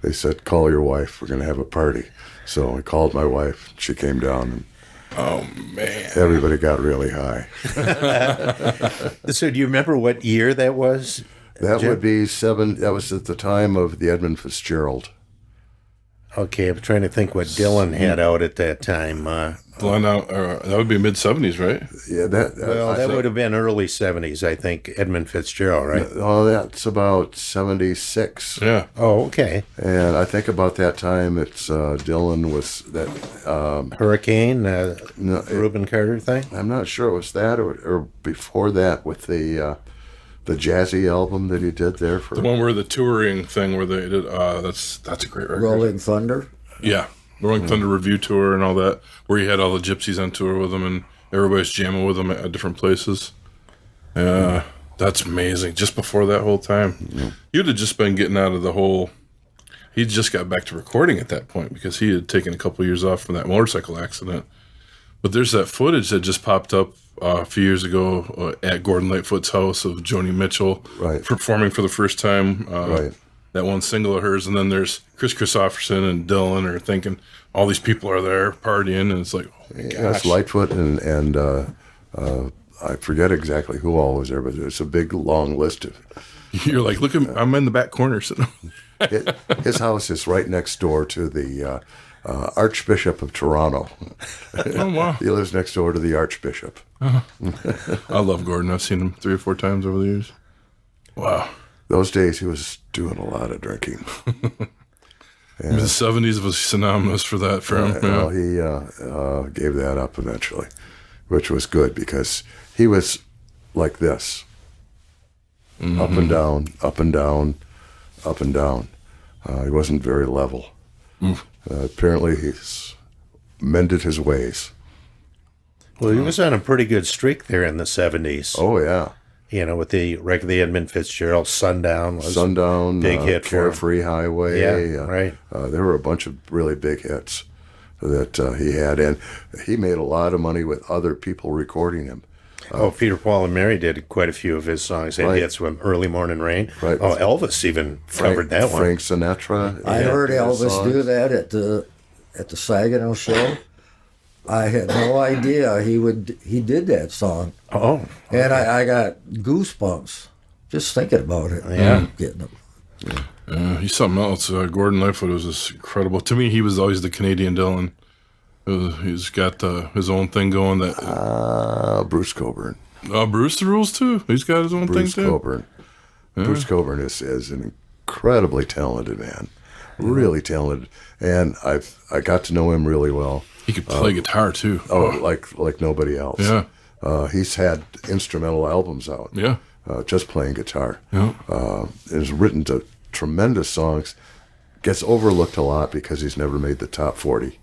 they said, "Call your wife. We're going to have a party." So I called my wife. She came down, and Oh, man. everybody got really high. So do you remember what year that was? That Jim? would be That was at the time of the Edmund Fitzgerald. Okay, I'm trying to think what Dylan had out at that time. That would be mid-70s, right? Yeah, That would have been early 70s, I think, Edmund Fitzgerald, right? Oh, that's about 76. Yeah. Oh, okay. And I think about that time, it's Dylan was that. Hurricane, No, Reuben Carter thing? I'm not sure it was that or before that with the jazzy album that he did there for. The one where the touring thing where they did, that's a great record. Rolling Thunder. Yeah. The Rolling Thunder Review Tour and all that, where he had all the gypsies on tour with him and everybody's jamming with him at different places. Yeah, that's amazing. Just before that whole time. Mm-hmm. You'd have just been getting out of the whole... He just got back to recording at that point because he had taken a couple years off from that motorcycle accident. But there's that footage that just popped up a few years ago at Gordon Lightfoot's house of Joni Mitchell performing for the first time. That one single of hers, and then there's Chris Christopherson and Dylan are thinking all these people are there partying, and it's like, oh my gosh. That's Lightfoot and I forget exactly who all was there, but it's a big long list of. You're like, look, I'm in the back corner sitting. His house is right next door to the Archbishop of Toronto. Oh wow! He lives next door to the Archbishop. I love Gordon. I've seen him 3 or 4 times over the years. Wow. Those days he was doing a lot of drinking. The 70s was synonymous for that for him. Well, he gave that up eventually, which was good because he was like this. Mm-hmm. Up and down, up and down, up and down. He wasn't very level. Apparently he's mended his ways. Well, he was on a pretty good streak there in the 70s. Oh, yeah. You know, with the Edmund Fitzgerald, Sundown was big hit for him. Carefree Highway. Yeah, right. There were a bunch of really big hits that he had, and he made a lot of money with other people recording him. Peter, Paul, and Mary did quite a few of his songs. They had some Early Morning Rain. Right. Oh, Elvis even covered that one. Frank Sinatra. I heard Elvis do that at the Saginaw show. I had no idea he did that song. Oh. Okay. And I got goosebumps just thinking about it. Yeah. Getting them. He's something else. Gordon Lightfoot was just incredible. To me, he was always the Canadian Dylan. He's got his own thing going. Bruce Cockburn. Bruce rules too. He's got his own thing too. Cockburn. Yeah. Bruce Cockburn is an incredibly talented man. Really talented. And I got to know him really well. He could play guitar too. Like nobody else. Yeah. He's had instrumental albums out. Yeah. Just playing guitar. Yeah. Has written tremendous songs. Gets overlooked a lot because he's never made the top 40.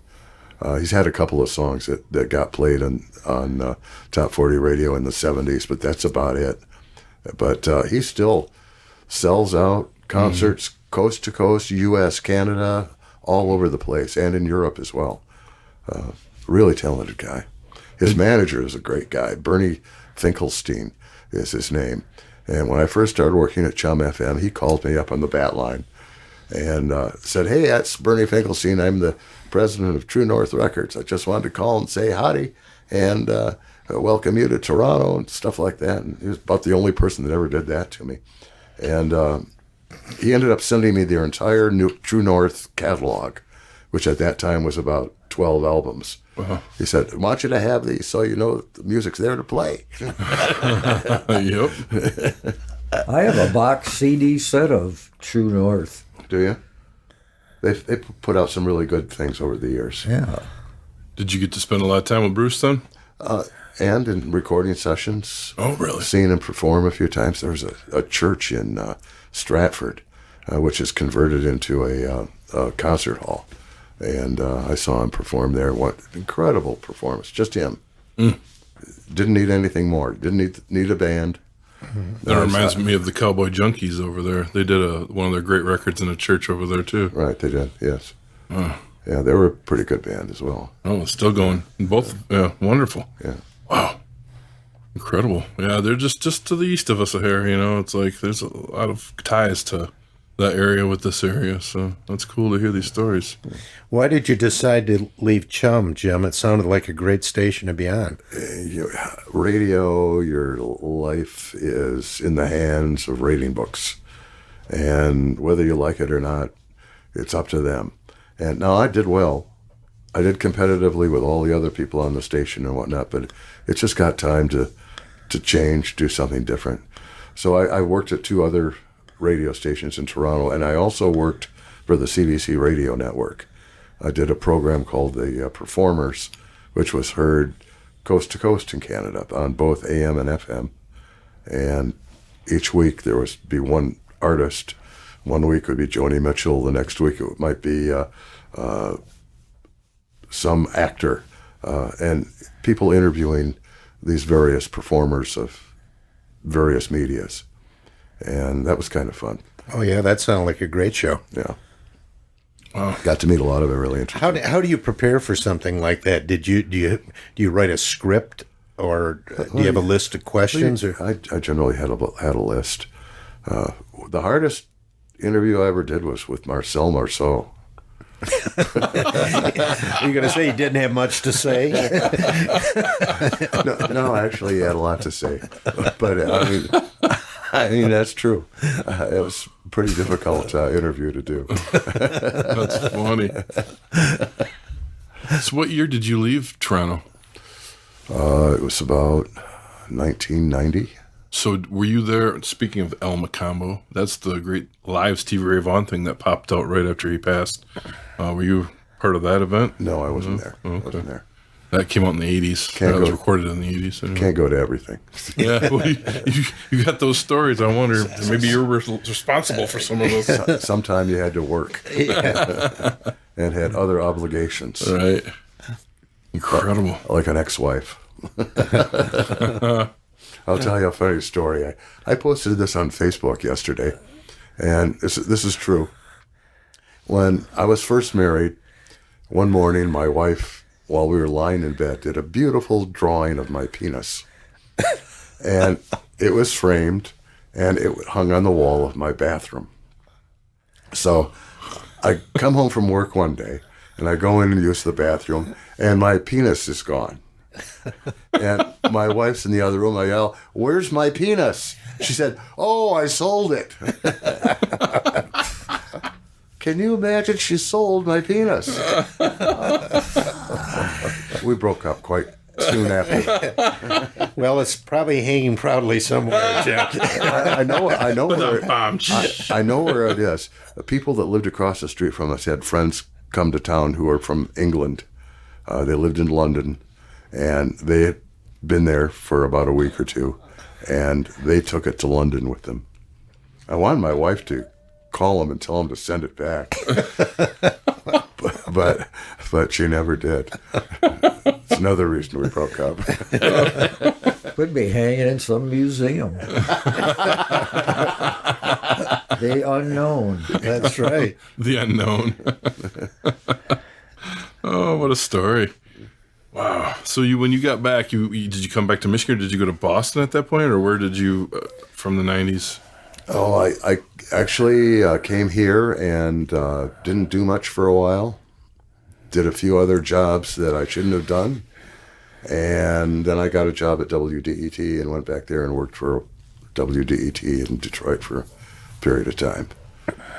He's had a couple of songs that got played on top 40 radio in the 70s, but that's about it. But he still sells out concerts coast to coast, U.S., Canada, all over the place, and in Europe as well. Really talented guy. His manager is a great guy. Bernie Finkelstein is his name. And when I first started working at CHUM FM, he called me up on the bat line and said, "Hey, that's Bernie Finkelstein. I'm the president of True North Records. I just wanted to call and say howdy and welcome you to Toronto," and stuff like that. And he was about the only person that ever did that to me. And he ended up sending me their entire True North catalog, which at that time was about 12 albums. Uh-huh. He said, "I want you to have these so you know the music's there to play." Yep. I have a box CD set of True North. Do you? They put out some really good things over the years. Yeah. Did you get to spend a lot of time with Bruce then? And in recording sessions. Oh, really? Seen him perform a few times. There was a church in Stratford, which is converted into a concert hall. And I saw him perform there. What incredible performance. Just him. Didn't need anything more. Didn't need a band. That reminds me of the Cowboy Junkies over there. They did one of their great records in a church over there, too. Right, they did, yes. Yeah, they were a pretty good band as well. Oh, it's still going. Both, yeah, wonderful. Yeah. Wow. Incredible. Yeah, they're just to the east of us here, you know. It's like there's a lot of ties to that area with this area, so that's cool to hear these stories. Why did you decide to leave CHUM, Jim? It sounded like a great station to be on. Radio, your life is in the hands of rating books. And whether you like it or not, it's up to them. And now I did well. I did competitively with all the other people on the station and whatnot, but it just got time to change, do something different. So I worked at 2 other radio stations in Toronto, and I also worked for the CBC radio network. I did a program called The Performers, which was heard coast to coast in Canada on both AM and FM. And each week there would be one artist. One week would be Joni Mitchell. The next week it might be some actor, and people interviewing these various performers of various medias. And that was kind of fun. Oh, yeah, that sounded like a great show. Yeah. Got to meet a lot of it, really interesting. How do you prepare for something like that? Do you write a script, or do you have a list of questions? Or I generally had a list. The hardest interview I ever did was with Marcel Marceau. You're going to say he didn't have much to say? No, actually, he had a lot to say. But I mean, that's true. It was a pretty difficult interview to do. That's funny. So what year did you leave Toronto? It was about 1990. So were you there, speaking of El Macambo, that's the great live Stevie Ray Vaughan thing that popped out right after he passed. Were you part of that event? No, I wasn't there. Okay. I wasn't there. That came out in the 80s. That was recorded in the 80s. Anyway. Can't go to everything. Yeah, well, you got those stories. I wonder, maybe you're responsible for some of those. Sometime you had to work. And had other obligations. Right. Incredible. Like an ex-wife. I'll tell you a funny story. I posted this on Facebook yesterday, and this is true. When I was first married, one morning my wife, while we were lying in bed, did a beautiful drawing of my penis. And it was framed, and it hung on the wall of my bathroom. So I come home from work one day, and I go in and use the bathroom, and my penis is gone. And my wife's in the other room. I yell, "Where's my penis?" She said, "Oh, I sold it." Can you imagine? She sold my penis. We broke up quite soon after that. Well, it's probably hanging proudly somewhere, Jack. I know where it is. The people that lived across the street from us had friends come to town who are from England. They lived in London, and they had been there for about a week or two, and they took it to London with them. I wanted my wife to call them and tell them to send it back, but she never did. It's another reason we broke up. Could be hanging in some museum. The unknown. That's right. The unknown. Oh, what a story. Wow. So when you got back, did you come back to Michigan, or did you go to Boston at that point, or where did you, from the 90s? Oh, I actually came here and didn't do much for a while. Did a few other jobs that I shouldn't have done. And then I got a job at WDET and went back there and worked for WDET in Detroit for a period of time.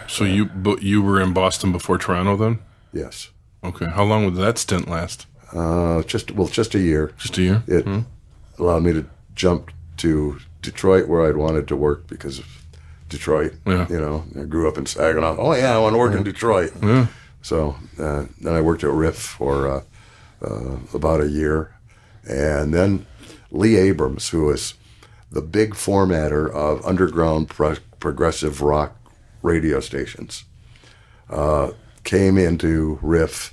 So you were in Boston before Toronto then? Yes. Okay. How long would that stint last? Just a year. Just a year? It allowed me to jump to Detroit, where I'd wanted to work because of Detroit. Yeah. You know, I grew up in Saginaw. Oh yeah, I want to work in Detroit. Yeah. So then I worked at WRIF for about a year, and then Lee Abrams, who was the big formatter of underground progressive rock radio stations, came into WRIF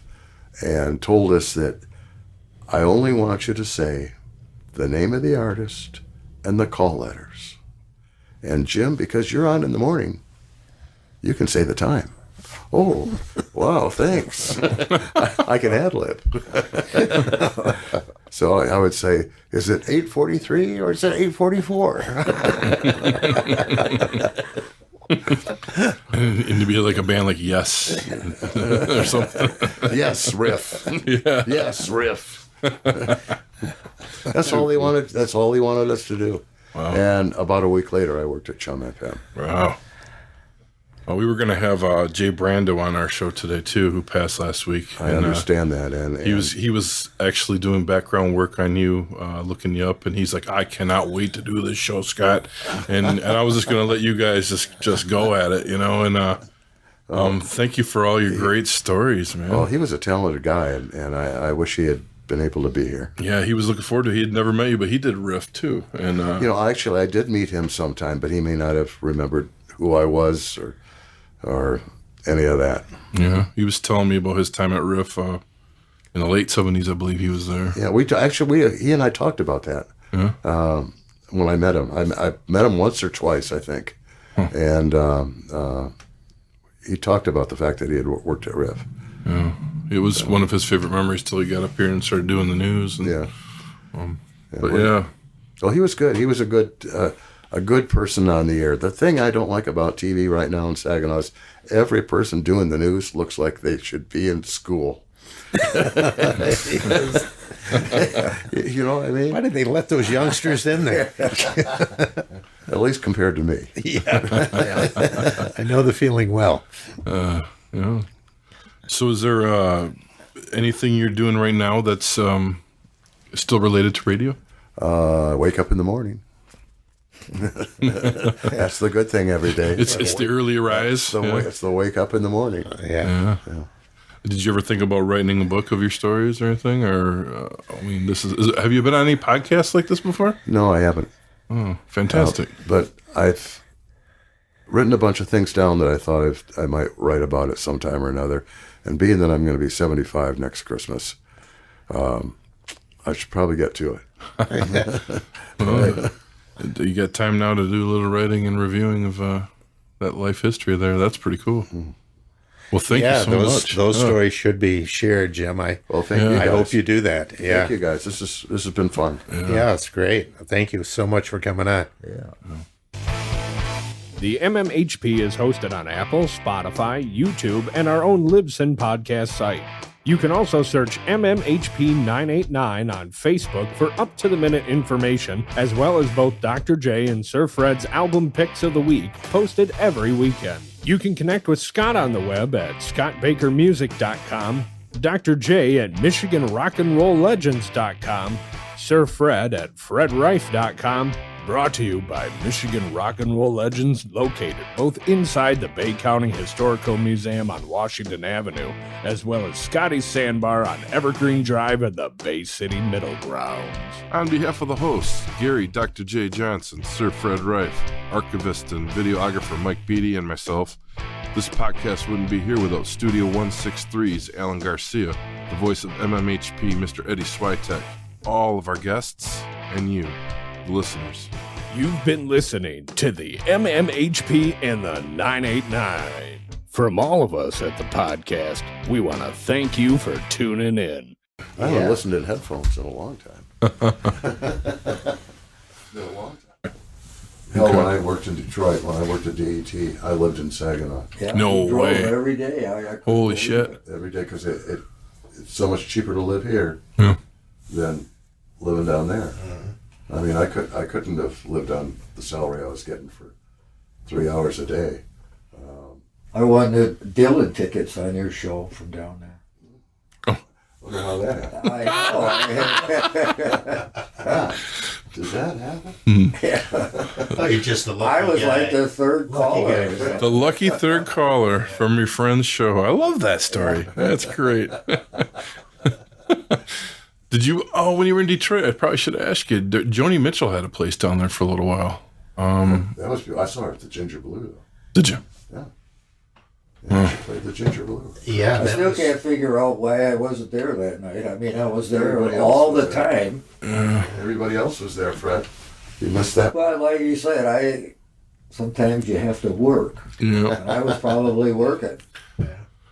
and told us that I only want you to say the name of the artist and the call letters. And Jim, because you're on in the morning, you can say the time. Oh, wow, thanks. I can ad-lib. So I would say, is it 8:43 or is it 8:44? And to be like a band like Yes or something. Yes, riff. Yeah. Yes, riff. That's all they wanted. That's all he wanted us to do. Wow. And about a week later, I worked at CHUM FM. Wow. Well, we were going to have Jay Brandow on our show today too, who passed last week. I understand that, and he was actually doing background work on you, looking you up, and he's like, "I cannot wait to do this show, Scott," and I was just going to let you guys just go at it, you know. And thank you for all your great stories, man. Well, he was a talented guy, and I wish he had been able to be here. Yeah, he was looking forward to it. He had never met you, but he did riff too. And actually, I did meet him sometime, but he may not have remembered who I was or any of that. Yeah, he was telling me about his time at Riff in the late 70s, I believe he was there. Yeah, he and I talked about that. Yeah. When I met him. I met him once or twice, I think. Huh. And he talked about the fact that he had worked at Riff. Yeah, it was one of his favorite memories till he got up here and started doing the news. And, yeah. Yeah. Well, he was good. He was a good person on the air. The thing I don't like about TV right now in Saginaw is every person doing the news looks like they should be in school. You know what I mean? Why did they let those youngsters in there? At least compared to me. Yeah. I know the feeling well. Yeah. So is there anything you're doing right now that's still related to radio? Wake up in the morning. That's the good thing every day. It's the early rise. It's the wake up in the morning. Yeah. Did you ever think about writing a book of your stories or anything? Or have you been on any podcasts like this before? No, I haven't. Oh, fantastic! But I've written a bunch of things down that I thought I might write about at some time or another. And being that I'm going to be 75 next Christmas, I should probably get to it. Well, you got time now to do a little writing and reviewing of that life history there. That's pretty cool. Well, thank you so much. Those stories should be shared, Jim. Thank you guys. I hope you do that. Yeah. Thank you guys. This has been fun. Yeah, it's great. Thank you so much for coming on. Yeah. The MMHP is hosted on Apple, Spotify, YouTube, and our own Libsyn podcast site. You can also search MMHP 989 on Facebook for up-to-the-minute information, as well as both Dr. J and Sir Fred's album picks of the week, posted every weekend. You can connect with Scott on the web at scottbakermusic.com, Dr. J at michiganrockandrolllegends.com, Sir Fred at fredrife.com, brought to you by Michigan Rock and Roll Legends, located both inside the Bay County Historical Museum on Washington Avenue, as well as Scotty's Sandbar on Evergreen Drive at the Bay City Middle Grounds. On behalf of the hosts, Gary, Dr. J. Johnson, Sir Fred Rife, archivist and videographer Mike Beatty, and myself, this podcast wouldn't be here without Studio 163's Alan Garcia, the voice of MMHP, Mr. Eddie Switek, all of our guests, and you, the listeners. You've been listening to the MMHP and the 989. From all of us at the podcast, we want to thank you for tuning in. I haven't listened in headphones in a long time. Hell, when I worked in Detroit, when I worked at DET, I lived in Saginaw. Yeah, No we drove way. every day. I couldn't Holy believe shit. it. Every day, because it's so much cheaper to live here Yeah. than living down there. I mean, I couldn't have lived on the salary I was getting for 3 hours a day. I won the Dylan tickets on your show from down there. Wonder how that happened. I know. Does that happen? Oh, you're just a lucky I was guy. like the third caller. The lucky third caller from your friend's show. I love that story. That's great. Did you, when you were in Detroit, I probably should have asked you, Joni Mitchell had a place down there for a little while. That was I saw her at the Ginger Blue, though. Did you? Yeah, she played the Ginger Blue. Yeah, I that still was- can't figure out why I wasn't there that night. I mean, I was there Everybody all else the was there. time. Everybody else was there, Fred. You missed that. But like you said, sometimes you have to work. Yeah. And I was probably working.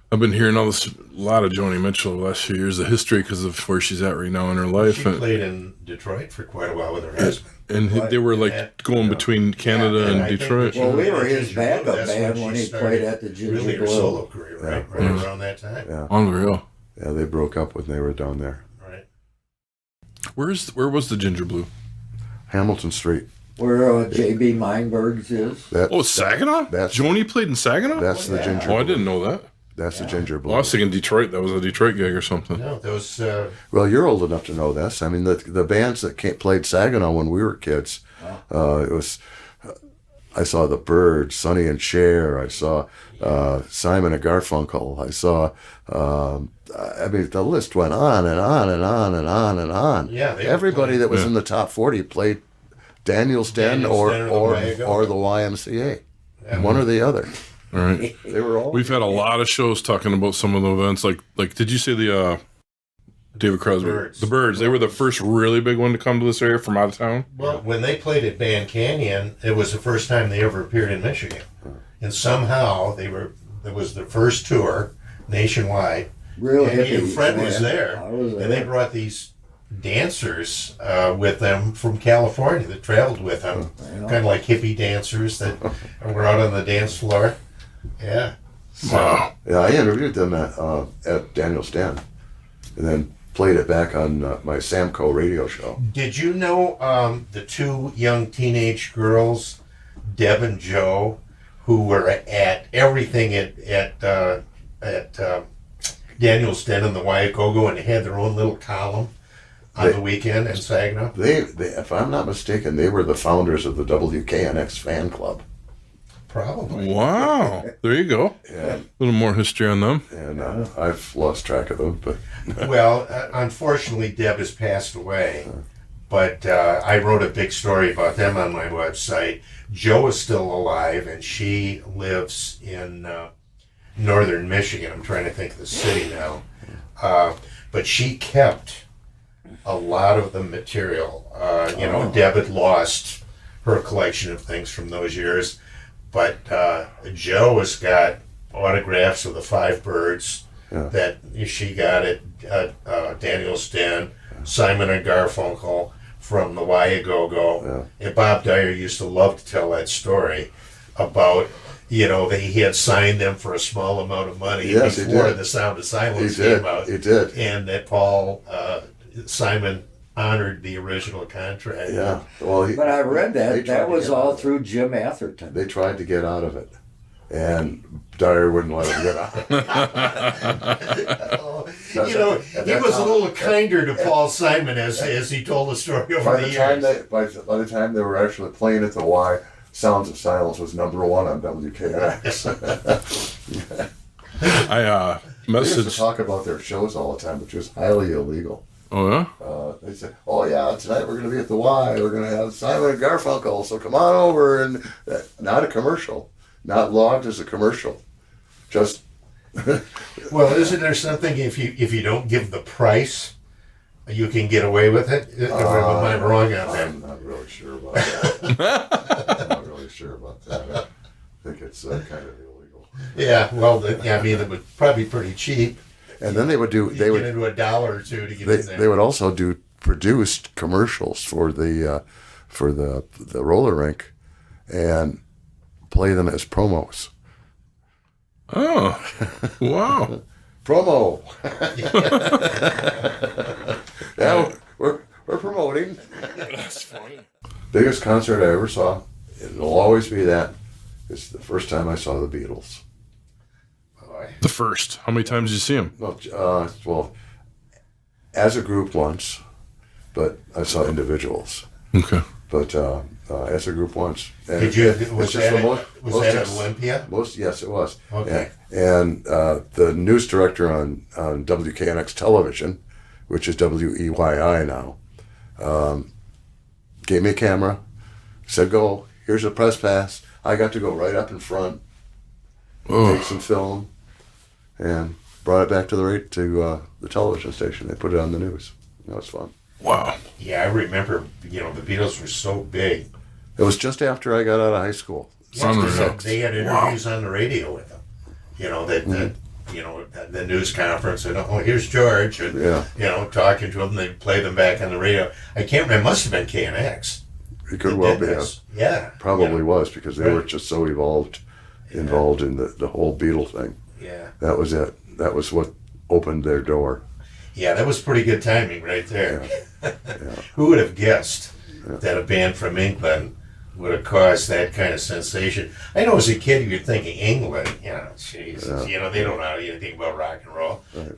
I've been hearing a lot of Joni Mitchell the last few years, the history because of where she's at right now in her life. She played in Detroit for quite a while with her husband. And they were like going between Canada Yeah, and I think Detroit. when Well, she we was were at his Ginger Blue, backup that's band she when he started played at the Ginger really her Blue. solo career, right around that time. Yeah. Unreal. Yeah, they broke up when they were down there. Right. Where was the Ginger Blue? Hamilton Street. Where J.B. Meinberg's is. That, Oh, Saginaw? That's- Joni played in Saginaw? that's the Ginger Oh, I Blue. didn't know that. That's the Ginger Blue. Well, I was thinking Detroit. That was a Detroit gig or something. No, those. Well, you're old enough to know this. I mean, the bands that played Saginaw when we were kids, it was. I saw the Byrds, Sonny and Cher. I saw Simon and Garfunkel. I saw. I mean, the list went on and on and on and on and on. Yeah, they were everybody playing- that was in the top 40 played Daniel's Den Daniel's or Den or the or, YMCA. or the YMCA, one or the other. All right. They were all. We've had a lot of shows talking about some of the events. Like did you say the David Crosby? Byrds. The Byrds. They were the first really big one to come to this area from out of town. Well, when they played at Band Canyon, it was the first time they ever appeared in Michigan, and somehow it was the first tour nationwide. Real And hippies. Fred man. was there, I was and they there. brought these dancers with them from California that traveled with them, kind of like hippie dancers that were out on the dance floor. Yeah. Wow. Yeah, I interviewed them at Daniel's Den, and then played it back on my Samco radio show. Did you know the two young teenage girls, Deb and Joe, who were at everything at Daniel's Den in the Wyagogo, and they had their own little column on the weekend in Saginaw? They, if I'm not mistaken, they were the founders of the WKNX fan club. Probably. Wow. There you go. Yeah. A little more history on them. And I've lost track of them, but Well, unfortunately, Deb has passed away, but I wrote a big story about them on my website. Joe is still alive, and she lives in northern Michigan. I'm trying to think of the city now. But she kept a lot of the material. Deb had lost her collection of things from those years, but Joe has got autographs of the Five Birds that she got at Daniel's Den, Simon and Garfunkel from the Why Go-Go. And Bob Dyer used to love to tell that story about, that he had signed them for a small amount of money before The Sound of Silence came out. He did. And that Paul Simon honored the original contract. Yeah. Well, But I read that was all through Jim Atherton. They tried to get out of it, and Dyer wouldn't let him get out. He was a little kinder to Paul Simon as he told the story over the years. By the time they were actually playing at the Y, Sounds of Silence was #1 on WKNX. I They used to messaged. talk about their shows all the time, which was highly illegal. Oh yeah. They said, "Oh yeah, tonight we're going to be at the Y. We're going to have Simon and Garfunkel. So come on over." And not a commercial, not logged as a commercial, just. Well, isn't there something if you don't give the price, you can get away with it? Am I wrong on that? I'm not really sure about that. I'm not really sure about that. I think it's kind of illegal. Yeah, well, it was probably pretty cheap. And then they would do. They would get into $1 or $2 to get in there. They would also do produced commercials for the roller rink, and play them as promos. Oh, wow. Promo. Yeah, we're promoting. That's funny. Biggest concert I ever saw, it'll always be that. It's the first time I saw the Beatles. The first. How many times did you see him? Well, as a group once, but I saw individuals. Okay. But as a group once. And Did you? it's Was just that the at Olympia? Yes, it was. Okay. And the news director on WKNX television, which is WEYI now, gave me a camera, said, "Go, here's a press pass." I got to go right up in front, take some film, and brought it back to the television station. They put it on the news. That was fun. Wow. Yeah, I remember. The Beatles were so big. It was just after I got out of high school. They had interviews on the radio with them. The news conference, and here's George, and talking to them. They play them back on the radio. I can't remember. It must have been KNX. It could well be. Yeah, probably was, because they were just so involved in the whole Beatle thing. Yeah, that was it. That was what opened their door. Yeah, that was pretty good timing right there. Yeah. Who would have guessed that a band from England would have caused that kind of sensation? I know as a kid you're thinking England, Jesus, they don't know anything about rock and roll. Right.